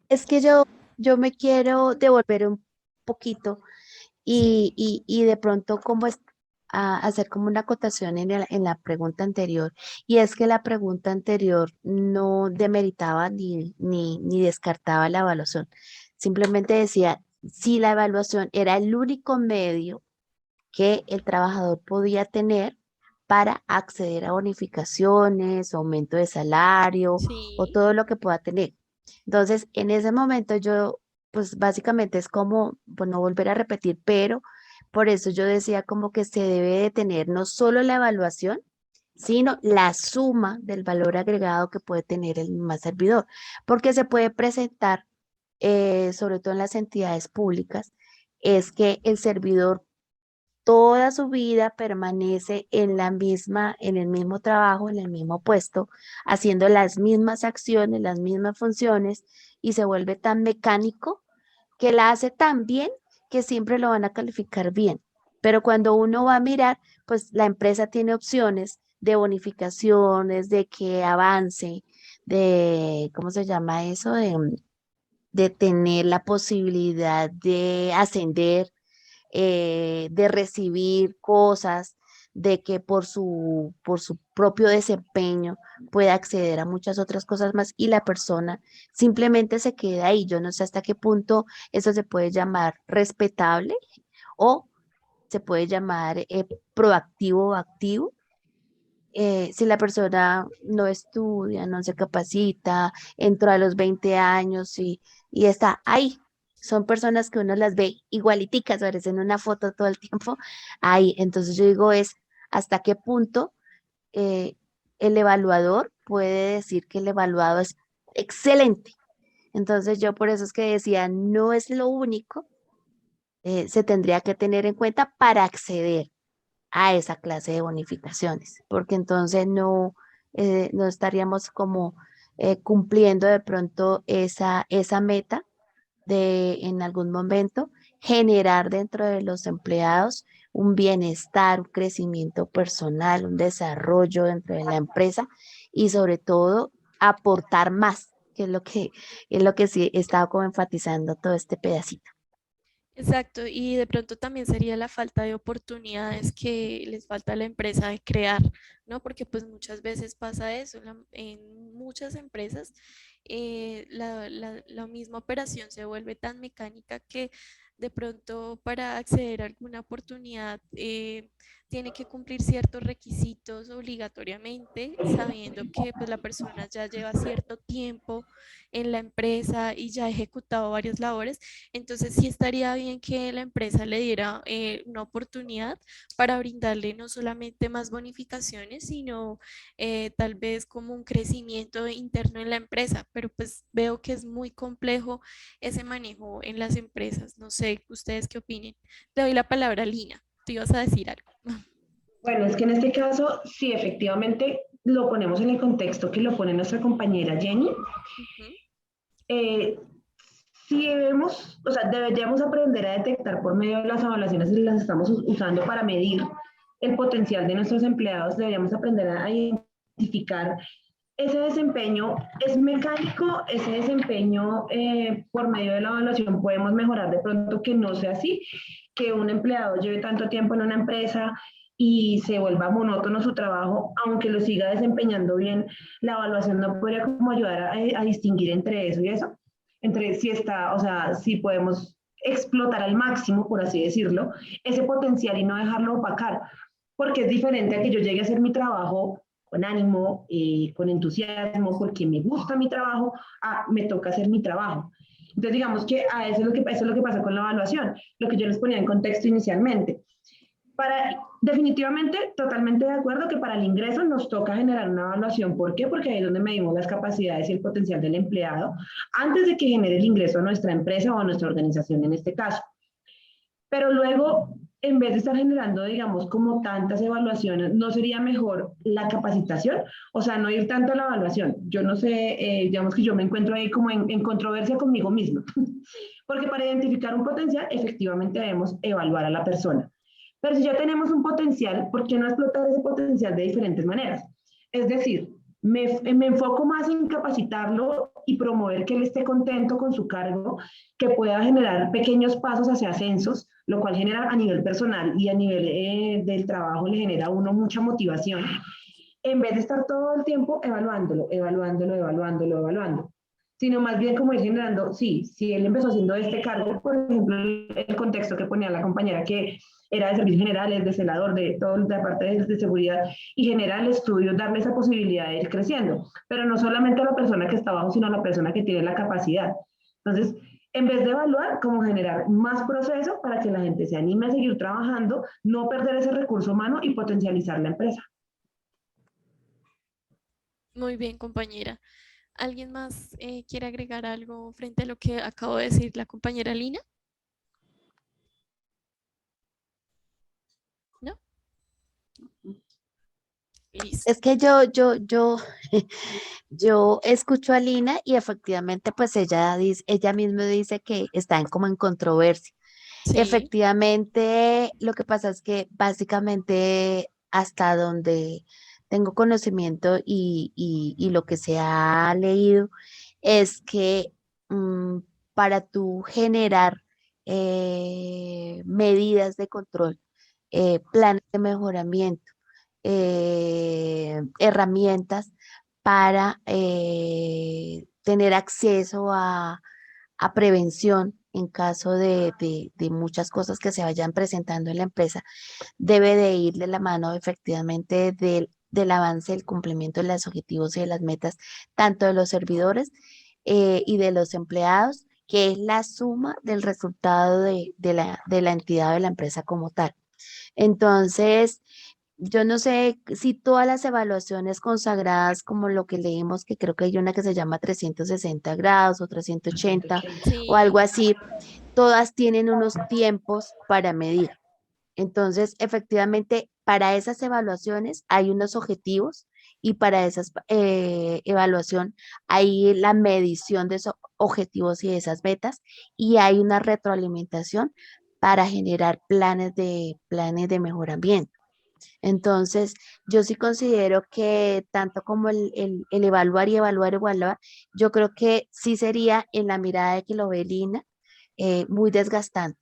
Speaker 4: Es que yo me quiero devolver un poquito
Speaker 1: Sí,
Speaker 4: y de pronto como hacer como una acotación en la pregunta anterior, y es que la pregunta anterior no demeritaba ni descartaba la evaluación, simplemente decía si la evaluación era el único medio que el trabajador podía tener para acceder a bonificaciones, aumento de salario o
Speaker 1: sí.
Speaker 4: todo lo que pueda tener. Entonces, en ese momento yo, pues básicamente es como, pues no volver a repetir, pero por eso yo decía como que se debe de tener no solo la evaluación, sino la suma del valor agregado que puede tener el más servidor, porque se puede presentar, sobre todo en las entidades públicas, es que el servidor toda su vida permanece en el mismo trabajo, en el mismo puesto, haciendo las mismas acciones, las mismas funciones, y se vuelve tan mecánico que la hace tan bien que siempre lo van a calificar bien. Pero cuando uno va a mirar, pues la empresa tiene opciones de bonificaciones, de que avance, de, ¿cómo se llama eso? De tener la posibilidad de ascender, de recibir cosas, de que por su propio desempeño pueda acceder a muchas otras cosas más, y la persona simplemente se queda ahí. Yo no sé hasta qué punto eso se puede llamar respetable o se puede llamar proactivo o activo. Si la persona no estudia, no se capacita, entró a los 20 años y está ahí. Son personas que uno las ve igualiticas, aparecen en una foto todo el tiempo ahí. Entonces yo digo es hasta qué punto eh, el evaluador puede decir que el evaluado es excelente. Entonces yo por eso es que decía, no es lo único, se tendría que tener en cuenta para acceder a esa clase de bonificaciones, porque entonces no estaríamos como cumpliendo de pronto esa meta de en algún momento generar dentro de los empleados un bienestar, un crecimiento personal, un desarrollo dentro de la empresa y sobre todo aportar más, que es lo que sí he estado como enfatizando todo este pedacito.
Speaker 1: Exacto, y de pronto también sería la falta de oportunidades que les falta a la empresa de crear, ¿no? Porque pues muchas veces pasa eso, en muchas empresas la misma operación se vuelve tan mecánica que de pronto para acceder a alguna oportunidad tiene que cumplir ciertos requisitos obligatoriamente, sabiendo que pues la persona ya lleva cierto tiempo en la empresa y ya ha ejecutado varias labores. Entonces sí estaría bien que la empresa le diera una oportunidad para brindarle no solamente más bonificaciones, sino tal vez como un crecimiento interno en la empresa, pero pues veo que es muy complejo ese manejo en las empresas. No sé, ¿ustedes qué opinen? Te doy la palabra, Lina. Tú ibas a decir algo.
Speaker 2: Bueno, es que en este caso, sí, efectivamente, lo ponemos en el contexto que lo pone nuestra compañera Jenny.
Speaker 1: Ujú.
Speaker 2: Eh, si debemos, o sea, deberíamos aprender a detectar por medio de las evaluaciones que las estamos usando para medir el potencial de nuestros empleados, deberíamos aprender a identificar ese desempeño es mecánico, ese desempeño por medio de la evaluación podemos mejorar de pronto que no sea así, que un empleado lleve tanto tiempo en una empresa y se vuelva monótono su trabajo, aunque lo siga desempeñando bien, la evaluación no podría como ayudar a distinguir entre eso y eso, entre si está, o sea, si podemos explotar al máximo, por así decirlo, ese potencial y no dejarlo opacar, porque es diferente a que yo llegue a hacer mi trabajo con ánimo, con entusiasmo, porque me gusta mi trabajo, me toca hacer mi trabajo. Entonces, digamos que a eso es lo que pasa con la evaluación, lo que yo les ponía en contexto inicialmente. Definitivamente, totalmente de acuerdo que para el ingreso nos toca generar una evaluación. ¿Por qué? Porque ahí es donde medimos las capacidades y el potencial del empleado antes de que genere el ingreso a nuestra empresa o a nuestra organización en este caso. Pero luego, en vez de estar generando, digamos, como tantas evaluaciones, ¿no sería mejor la capacitación? O sea, no ir tanto a la evaluación. Yo no sé, digamos que yo me encuentro ahí como en controversia conmigo misma. Porque para identificar un potencial, efectivamente debemos evaluar a la persona. Pero si ya tenemos un potencial, ¿por qué no explotar ese potencial de diferentes maneras? Es decir, me enfoco más en capacitarlo y promover que él esté contento con su cargo, que pueda generar pequeños pasos hacia ascensos, lo cual genera a nivel personal y a nivel del trabajo le genera a uno mucha motivación, en vez de estar todo el tiempo evaluándolo, sino más bien como ir generando, sí, si él empezó haciendo este cargo, por ejemplo, el contexto que ponía la compañera que era de servicios generales, de celador, de toda la parte de seguridad, y generar el estudio, darle esa posibilidad de ir creciendo, pero no solamente a la persona que está abajo, sino a la persona que tiene la capacidad. Entonces, en vez de evaluar, como generar más proceso para que la gente se anime a seguir trabajando, no perder ese recurso humano y potencializar la empresa.
Speaker 1: Muy bien, compañera. ¿Alguien más quiere agregar algo frente a lo que acabo de decir la compañera Lina? ¿No? Listo.
Speaker 4: Es que yo escucho a Lina y efectivamente pues ella dice, ella misma dice que están como en controversia.
Speaker 1: Sí,
Speaker 4: Efectivamente, lo que pasa es que básicamente hasta donde tengo conocimiento y lo que se ha leído es que mm, para tú generar medidas de control, planes de mejoramiento, herramientas para tener acceso a prevención en caso de muchas cosas que se vayan presentando en la empresa, debe de ir de la mano efectivamente del avance, el cumplimiento de los objetivos y de las metas, tanto de los servidores y de los empleados, que es la suma del resultado de la entidad o de la empresa como tal. Entonces, yo no sé si todas las evaluaciones consagradas, como lo que leímos, que creo que hay una que se llama 360 grados o 380 o algo
Speaker 1: sí,
Speaker 4: así, todas tienen unos tiempos para medir. Entonces, efectivamente, para esas evaluaciones hay unos objetivos y para esas evaluación hay la medición de esos objetivos y de esas metas y hay una retroalimentación para generar planes de mejoramiento. Entonces, yo sí considero que tanto como el evaluar y evaluar, yo creo que sí sería en la mirada de que lo ve Lina, muy desgastante.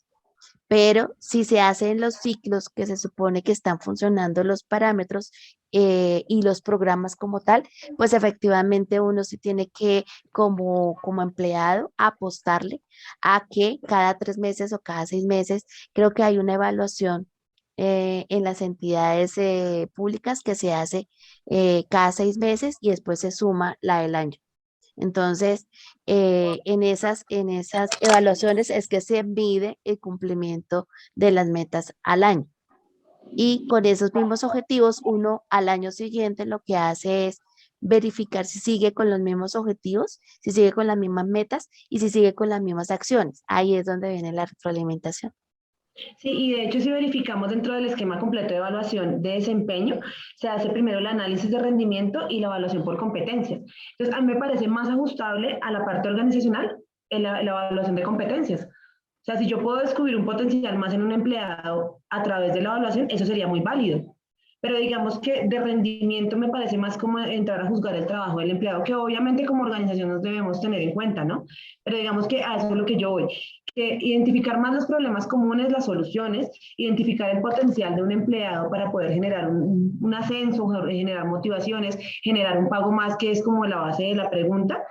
Speaker 4: Pero si se hacen los ciclos que se supone que están funcionando los parámetros y los programas como tal, pues efectivamente uno sí tiene que, como empleado, apostarle a que cada 3 meses o cada 6 meses, creo que hay una evaluación en las entidades públicas que se hace cada 6 meses y después se suma la del año. Entonces, en esas evaluaciones es que se mide el cumplimiento de las metas al año. Y con esos mismos objetivos, uno al año siguiente lo que hace es verificar si sigue con los mismos objetivos, si sigue con las mismas metas y si sigue con las mismas acciones. Ahí es donde viene la retroalimentación.
Speaker 2: Sí, y de hecho si verificamos dentro del esquema completo de evaluación de desempeño, se hace primero el análisis de rendimiento y la evaluación por competencias. Entonces, a mí me parece más ajustable a la parte organizacional la evaluación de competencias. O sea, si yo puedo descubrir un potencial más en un empleado a través de la evaluación, eso sería muy válido. Pero digamos que de rendimiento me parece más como entrar a juzgar el trabajo del empleado, que obviamente como organización nos debemos tener en cuenta, ¿no? Pero digamos que a eso es lo que yo voy, que identificar más los problemas comunes, las soluciones, identificar el potencial de un empleado para poder generar un ascenso, generar motivaciones, generar un pago más, que es como la base de la pregunta,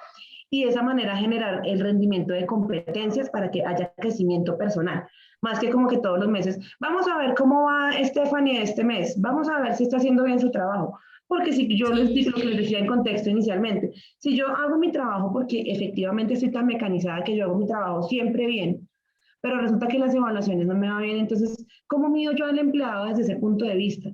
Speaker 2: y de esa manera generar el rendimiento de competencias para que haya crecimiento personal. Más que como que todos los meses, vamos a ver cómo va Stephanie este mes, vamos a ver si está haciendo bien su trabajo. Porque si yo les digo lo que les decía en contexto inicialmente, si yo hago mi trabajo porque efectivamente estoy tan mecanizada que yo hago mi trabajo siempre bien, pero resulta que las evaluaciones no me van bien, entonces, ¿cómo mido yo al empleado desde ese punto de vista?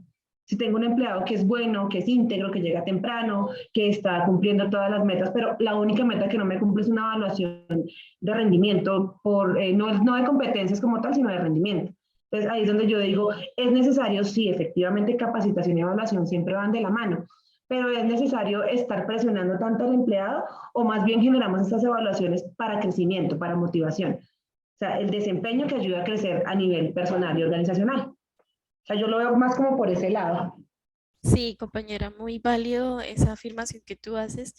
Speaker 2: Si tengo un empleado que es bueno, que es íntegro, que llega temprano, que está cumpliendo todas las metas, pero la única meta que no me cumple es una evaluación de rendimiento, no de competencias como tal, sino de rendimiento. Entonces ahí es donde yo digo, es necesario, sí, efectivamente capacitación y evaluación siempre van de la mano, pero es necesario estar presionando tanto al empleado o más bien generamos estas evaluaciones para crecimiento, para motivación. O sea, el desempeño que ayuda a crecer a nivel personal y organizacional. O sea, yo lo veo más como por ese lado.
Speaker 1: Sí, compañera, muy válido esa afirmación que tú haces.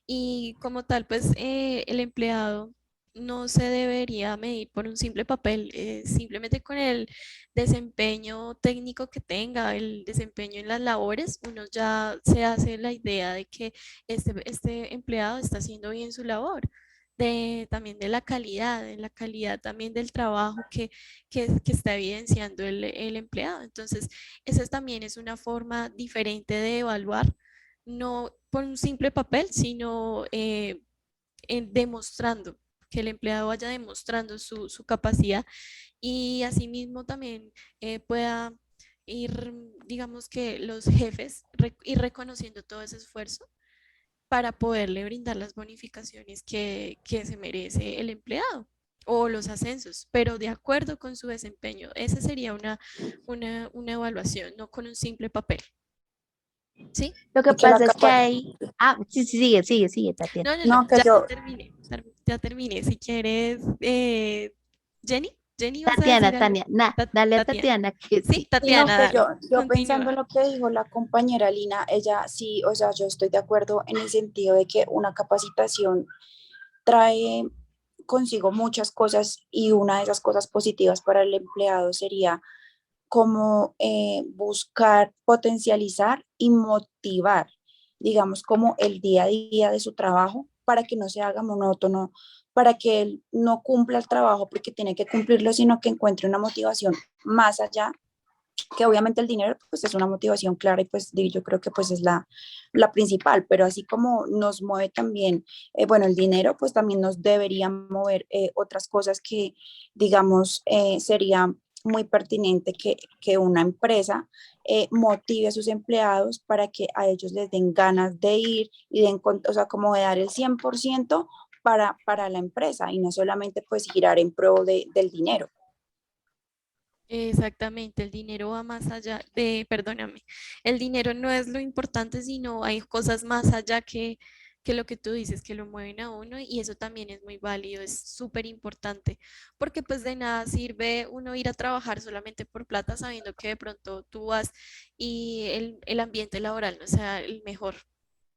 Speaker 1: Y como tal, pues el empleado no se debería medir por un simple papel, simplemente con el desempeño técnico que tenga, el desempeño en las labores, uno ya se hace la idea de que este empleado está haciendo bien su labor. También de la calidad también del trabajo que está evidenciando el empleado. Entonces, esa también es una forma diferente de evaluar, no por un simple papel, sino demostrando, que el empleado vaya demostrando su capacidad y asimismo también pueda ir, digamos que los jefes, ir reconociendo todo ese esfuerzo para poderle brindar las bonificaciones que se merece el empleado o los ascensos, pero de acuerdo con su desempeño. Esa sería una evaluación, no con un simple papel. ¿Sí?
Speaker 4: Lo que
Speaker 3: Y que la
Speaker 4: pasa es que
Speaker 3: capa,
Speaker 4: hay, sí, sí, sigue, Tatiana.
Speaker 1: No, no, no,
Speaker 3: no, que
Speaker 1: ya
Speaker 3: yo,
Speaker 1: terminé, ya terminé. Si quieres, Jenny, ¿vas a
Speaker 4: Tatiana,
Speaker 1: decir algo?
Speaker 4: Tania, dale a
Speaker 1: Tatiana.
Speaker 4: Tatiana que
Speaker 1: Sí,
Speaker 4: sí.
Speaker 3: y no,
Speaker 1: Tatiana,
Speaker 3: que
Speaker 1: dale,
Speaker 3: yo pensando
Speaker 1: continúa.
Speaker 3: en lo que dijo la compañera Lina, ella sí, o sea, yo estoy de acuerdo en el sentido de que una capacitación trae consigo muchas cosas y una de esas cosas positivas para el empleado sería como buscar potencializar y motivar, digamos, como el día a día de su trabajo para que no se haga monótono, para que él no cumpla el trabajo porque tiene que cumplirlo, sino que encuentre una motivación más allá, que obviamente el dinero pues es una motivación clara y pues yo creo que pues es la principal, pero así como nos mueve también, bueno, el dinero pues también nos debería mover otras cosas que digamos sería muy pertinente que una empresa motive a sus empleados para que a ellos les den ganas de ir y de, o sea, como de dar el 100% para la empresa y no solamente pues girar en pro del dinero.
Speaker 1: Exactamente, el dinero va más allá de, perdóname, el dinero no es lo importante, sino hay cosas más allá que lo que tú dices, que lo mueven a uno y eso también es muy válido, es súper importante, porque pues de nada sirve uno ir a trabajar solamente por plata sabiendo que de pronto tú vas y el ambiente laboral no sea el mejor,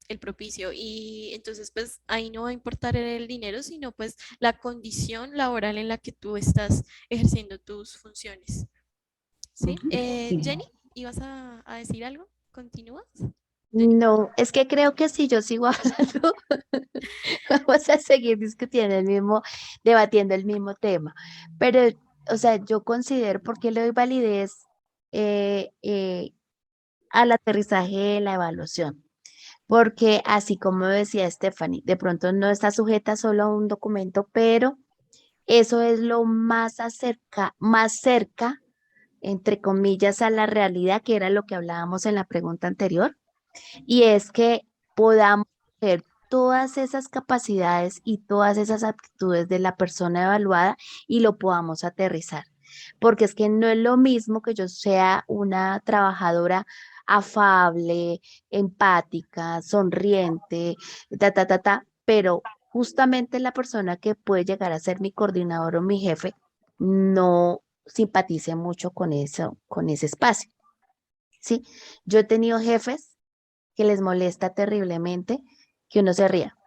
Speaker 1: el propicio y entonces pues ahí no va a importar el dinero, sino pues la condición laboral en la que tú estás ejerciendo tus funciones. ¿Sí?
Speaker 2: Sí.
Speaker 1: Jenny, ¿ibas a decir algo? ¿Continúas? Jenny.
Speaker 4: No, es que creo que si yo sigo hablando, vamos a seguir discutiendo el mismo, debatiendo el mismo tema. Pero, o sea, yo considero, porque le doy validez eh, eh, al aterrizaje de la evaluación? Porque así como decía Stephanie, de pronto no está sujeta solo a un documento, pero eso es lo más cerca, entre comillas, a la realidad, que era lo que hablábamos en la pregunta anterior, y es que podamos ver todas esas capacidades y todas esas aptitudes de la persona evaluada y lo podamos aterrizar. Porque es que no es lo mismo que yo sea una trabajadora afable, empática, sonriente, pero justamente la persona que puede llegar a ser mi coordinador o mi jefe no simpatice mucho con eso, con ese espacio. ¿Sí? Yo he tenido jefes que les molesta terriblemente que uno se ría.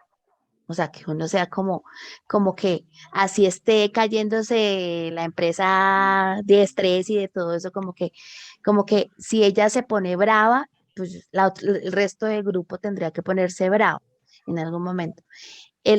Speaker 4: O sea, que uno sea como que así esté cayéndose la empresa de estrés y de todo eso, como que si ella se pone brava, pues el resto del grupo tendría que ponerse bravo en algún momento.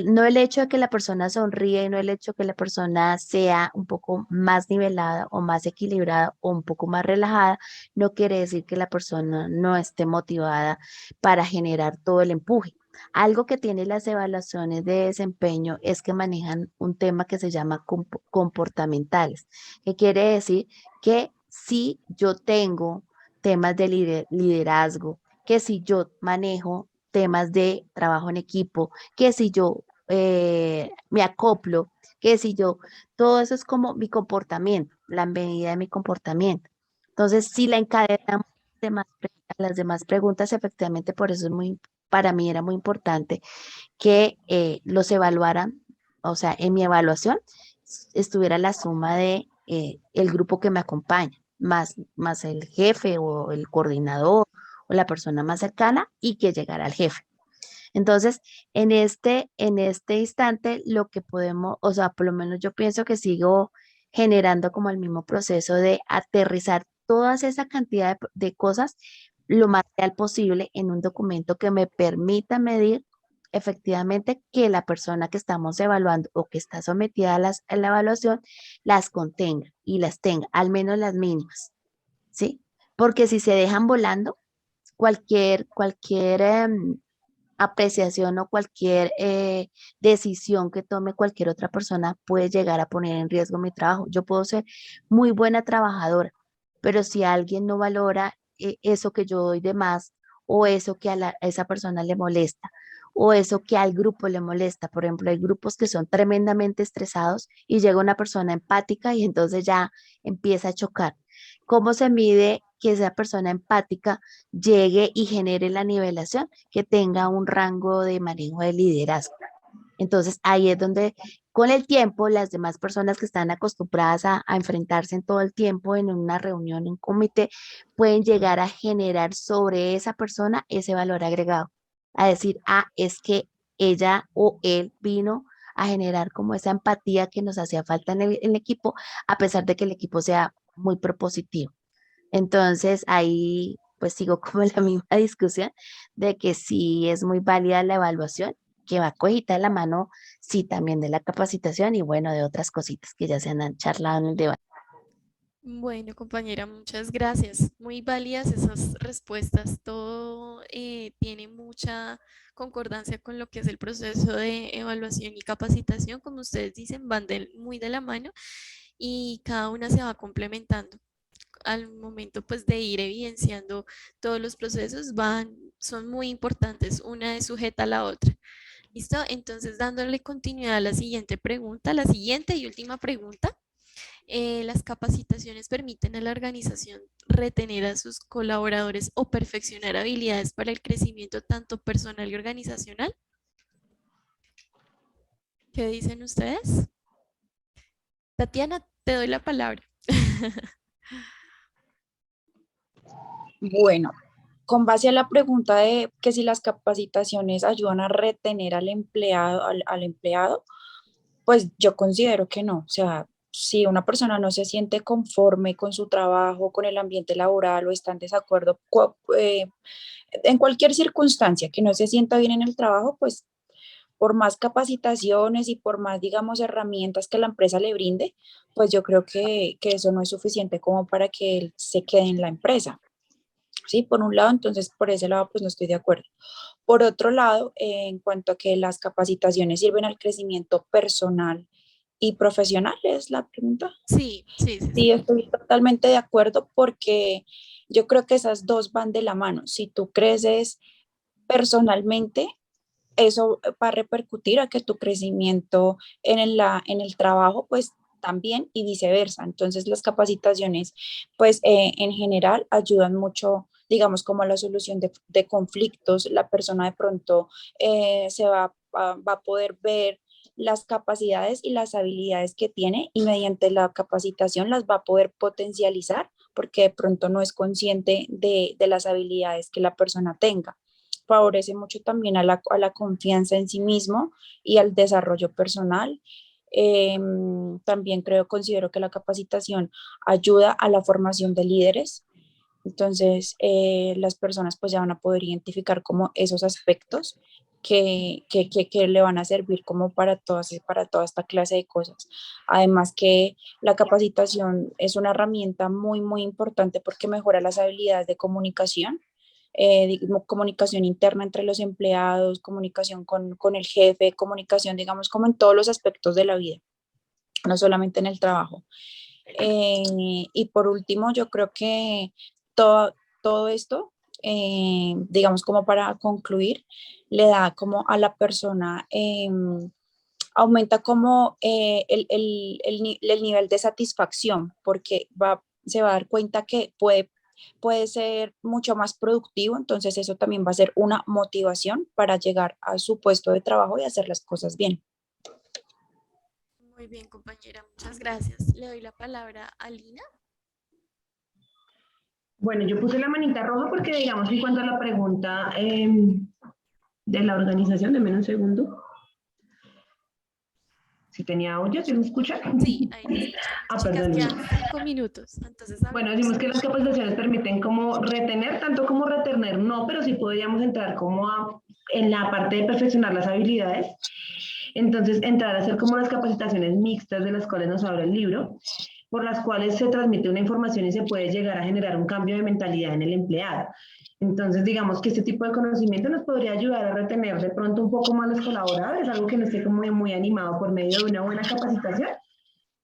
Speaker 4: no el hecho de que la persona sonríe, y no el hecho de que la persona sea un poco más nivelada o más equilibrada o un poco más relajada, no quiere decir que la persona no esté motivada para generar todo el empuje. Algo que tienen las evaluaciones de desempeño es que manejan un tema que se llama comportamentales, que quiere decir que si yo tengo temas de liderazgo, que si yo manejo temas de trabajo en equipo, que si yo me acoplo, que si yo, todo eso es como mi comportamiento, la medida de mi comportamiento. Entonces, si la encadenamos a las demás preguntas, efectivamente, por eso es muy, para mí era muy importante que los evaluaran, o sea, en mi evaluación estuviera la suma de el grupo que me acompaña, más el jefe o el coordinador o la persona más cercana y que llegara al jefe. Entonces, en este instante, lo que podemos, o sea, por lo menos yo pienso que sigo generando como el mismo proceso de aterrizar toda esa cantidad de cosas lo más real posible en un documento que me permita medir efectivamente que la persona que estamos evaluando o que está sometida a la evaluación las contenga y las tenga, al menos las mínimas, ¿sí? Porque si se dejan volando, cualquier apreciación o cualquier decisión que tome cualquier otra persona puede llegar a poner en riesgo mi trabajo. Yo puedo ser muy buena trabajadora, pero si alguien no valora eso que yo doy de más o eso que a esa persona le molesta o eso que al grupo le molesta. Por ejemplo, hay grupos que son tremendamente estresados y llega una persona empática y entonces ya empieza a chocar. ¿Cómo se mide que esa persona empática llegue y genere la nivelación, que tenga un rango de manejo de liderazgo? Entonces ahí es donde con el tiempo las demás personas que están acostumbradas a enfrentarse en todo el tiempo en una reunión, en un comité, pueden llegar a generar sobre esa persona ese valor agregado. A decir, ah, es que ella o él vino a generar como esa empatía que nos hacía falta en el equipo, a pesar de que el equipo sea muy propositivo. Entonces ahí pues sigo como en la misma discusión de que sí es muy válida la evaluación, que va cogida de la mano, sí, también de la capacitación y bueno, de otras cositas que ya se han charlado en el debate.
Speaker 1: Bueno, compañera, muchas gracias. Muy válidas esas respuestas. Todo tiene mucha concordancia con lo que es el proceso de evaluación y capacitación. Como ustedes dicen, van muy de la mano y cada una se va complementando. Al momento pues de ir evidenciando todos los procesos son muy importantes. Una es sujeta a la otra. ¿Listo? Entonces, dándole continuidad a la siguiente pregunta, la siguiente y última pregunta. Las capacitaciones permiten a la organización retener a sus colaboradores o perfeccionar habilidades para el crecimiento tanto personal y organizacional. ¿Qué dicen ustedes? Tatiana, te doy la palabra.
Speaker 3: Bueno, con base a la pregunta de que si las capacitaciones ayudan a retener al empleado, pues yo considero que no. O sea, si una persona no se siente conforme con su trabajo, con el ambiente laboral o está en desacuerdo en cualquier circunstancia que no se sienta bien en el trabajo, pues por más capacitaciones y por más, digamos, herramientas que la empresa le brinde, pues yo creo que eso no es suficiente como para que él se quede en la empresa. Sí, por un lado, entonces por ese lado, pues no estoy de acuerdo. Por otro lado, en cuanto a que las capacitaciones sirven al crecimiento personal y profesional, es la pregunta.
Speaker 1: Sí, sí, sí,
Speaker 3: Sí,
Speaker 1: sí.
Speaker 3: estoy totalmente de acuerdo porque yo creo que esas dos van de la mano. Si tú creces personalmente, eso va a repercutir a que tu crecimiento en el trabajo, pues también y viceversa. Entonces, las capacitaciones, pues en general ayudan mucho, digamos, como a la solución de conflictos. La persona de pronto va a poder ver las capacidades y las habilidades que tiene y mediante la capacitación las va a poder potencializar porque de pronto no es consciente de las habilidades que la persona tenga. Favorece mucho también a la confianza en sí mismo y al desarrollo personal. También considero que la capacitación ayuda a la formación de líderes. Entonces, las personas pues ya van a poder identificar como esos aspectos que le van a servir como para toda esta clase de cosas. Además que la capacitación es una herramienta muy, muy importante porque mejora las habilidades de comunicación, comunicación interna entre los empleados, comunicación con el jefe, comunicación, digamos, como en todos los aspectos de la vida, no solamente en el trabajo. Y por último, yo creo que todo esto, digamos como para concluir, le da como a la persona, aumenta como el nivel de satisfacción, porque se va a dar cuenta que puede ser mucho más productivo, entonces eso también va a ser una motivación para llegar a su puesto de trabajo y hacer las cosas bien.
Speaker 1: Muy bien, compañera, muchas gracias. Le doy la palabra a Lina.
Speaker 2: Bueno, yo puse la manita roja porque, digamos, en cuanto a la pregunta de la organización, de menos un segundo. Si tenía audio, ¿se me escucha?
Speaker 1: Sí, ahí te escuchamos.
Speaker 2: Ah,
Speaker 1: Chicas,
Speaker 2: perdón.
Speaker 1: quedan 5 minutos. Entonces,
Speaker 2: Bueno,
Speaker 1: hablemos.
Speaker 2: decimos que las capacitaciones permiten como retener, tanto como retener, no, pero sí podríamos entrar como en la parte de perfeccionar las habilidades. Entonces, entrar a hacer como las capacitaciones mixtas de las cuales nos habla el libro, por las cuales se transmite una información y se puede llegar a generar un cambio de mentalidad en el empleado. Entonces, digamos que este tipo de conocimiento nos podría ayudar a retener de pronto un poco más los colaboradores, algo que no esté como muy animado por medio de una buena capacitación.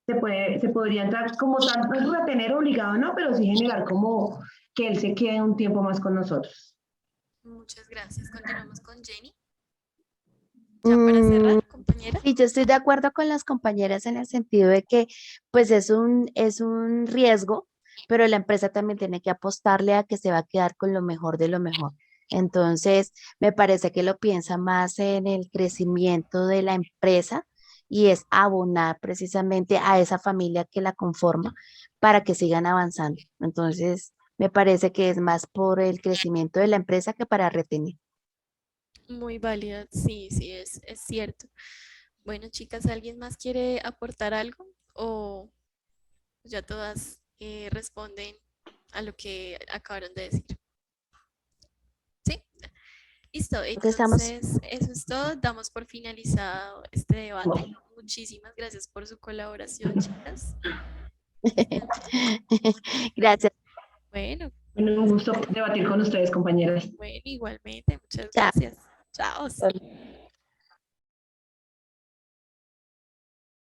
Speaker 2: Se podría entrar como tanto es retener obligado, ¿no? Pero sí generar como que él se quede un tiempo más con nosotros.
Speaker 1: Muchas gracias. Continuamos con Jenny. Ya para cerrar, compañera.
Speaker 4: Sí, yo estoy de acuerdo con las compañeras en el sentido de que pues es un riesgo, pero la empresa también tiene que apostarle a que se va a quedar con lo mejor de lo mejor. Entonces, me parece que lo piensa más en el crecimiento de la empresa y es abonar precisamente a esa familia que la conforma para que sigan avanzando. Entonces, me parece que es más por el crecimiento de la empresa que para retener.
Speaker 1: Muy válida. Sí, sí, es cierto. Bueno, chicas, ¿alguien más quiere aportar algo? ¿O ya todas responden a lo que acabaron de decir? Sí, listo.
Speaker 4: Creo que estamos.
Speaker 1: Entonces, eso es todo. Damos por finalizado este debate. Muchísimas gracias por su colaboración, chicas.
Speaker 4: Gracias.
Speaker 1: Bueno,
Speaker 2: Bueno, un gusto debatir con ustedes, compañeras.
Speaker 1: bueno, igualmente. Muchas
Speaker 4: Chao.
Speaker 1: gracias. Chao.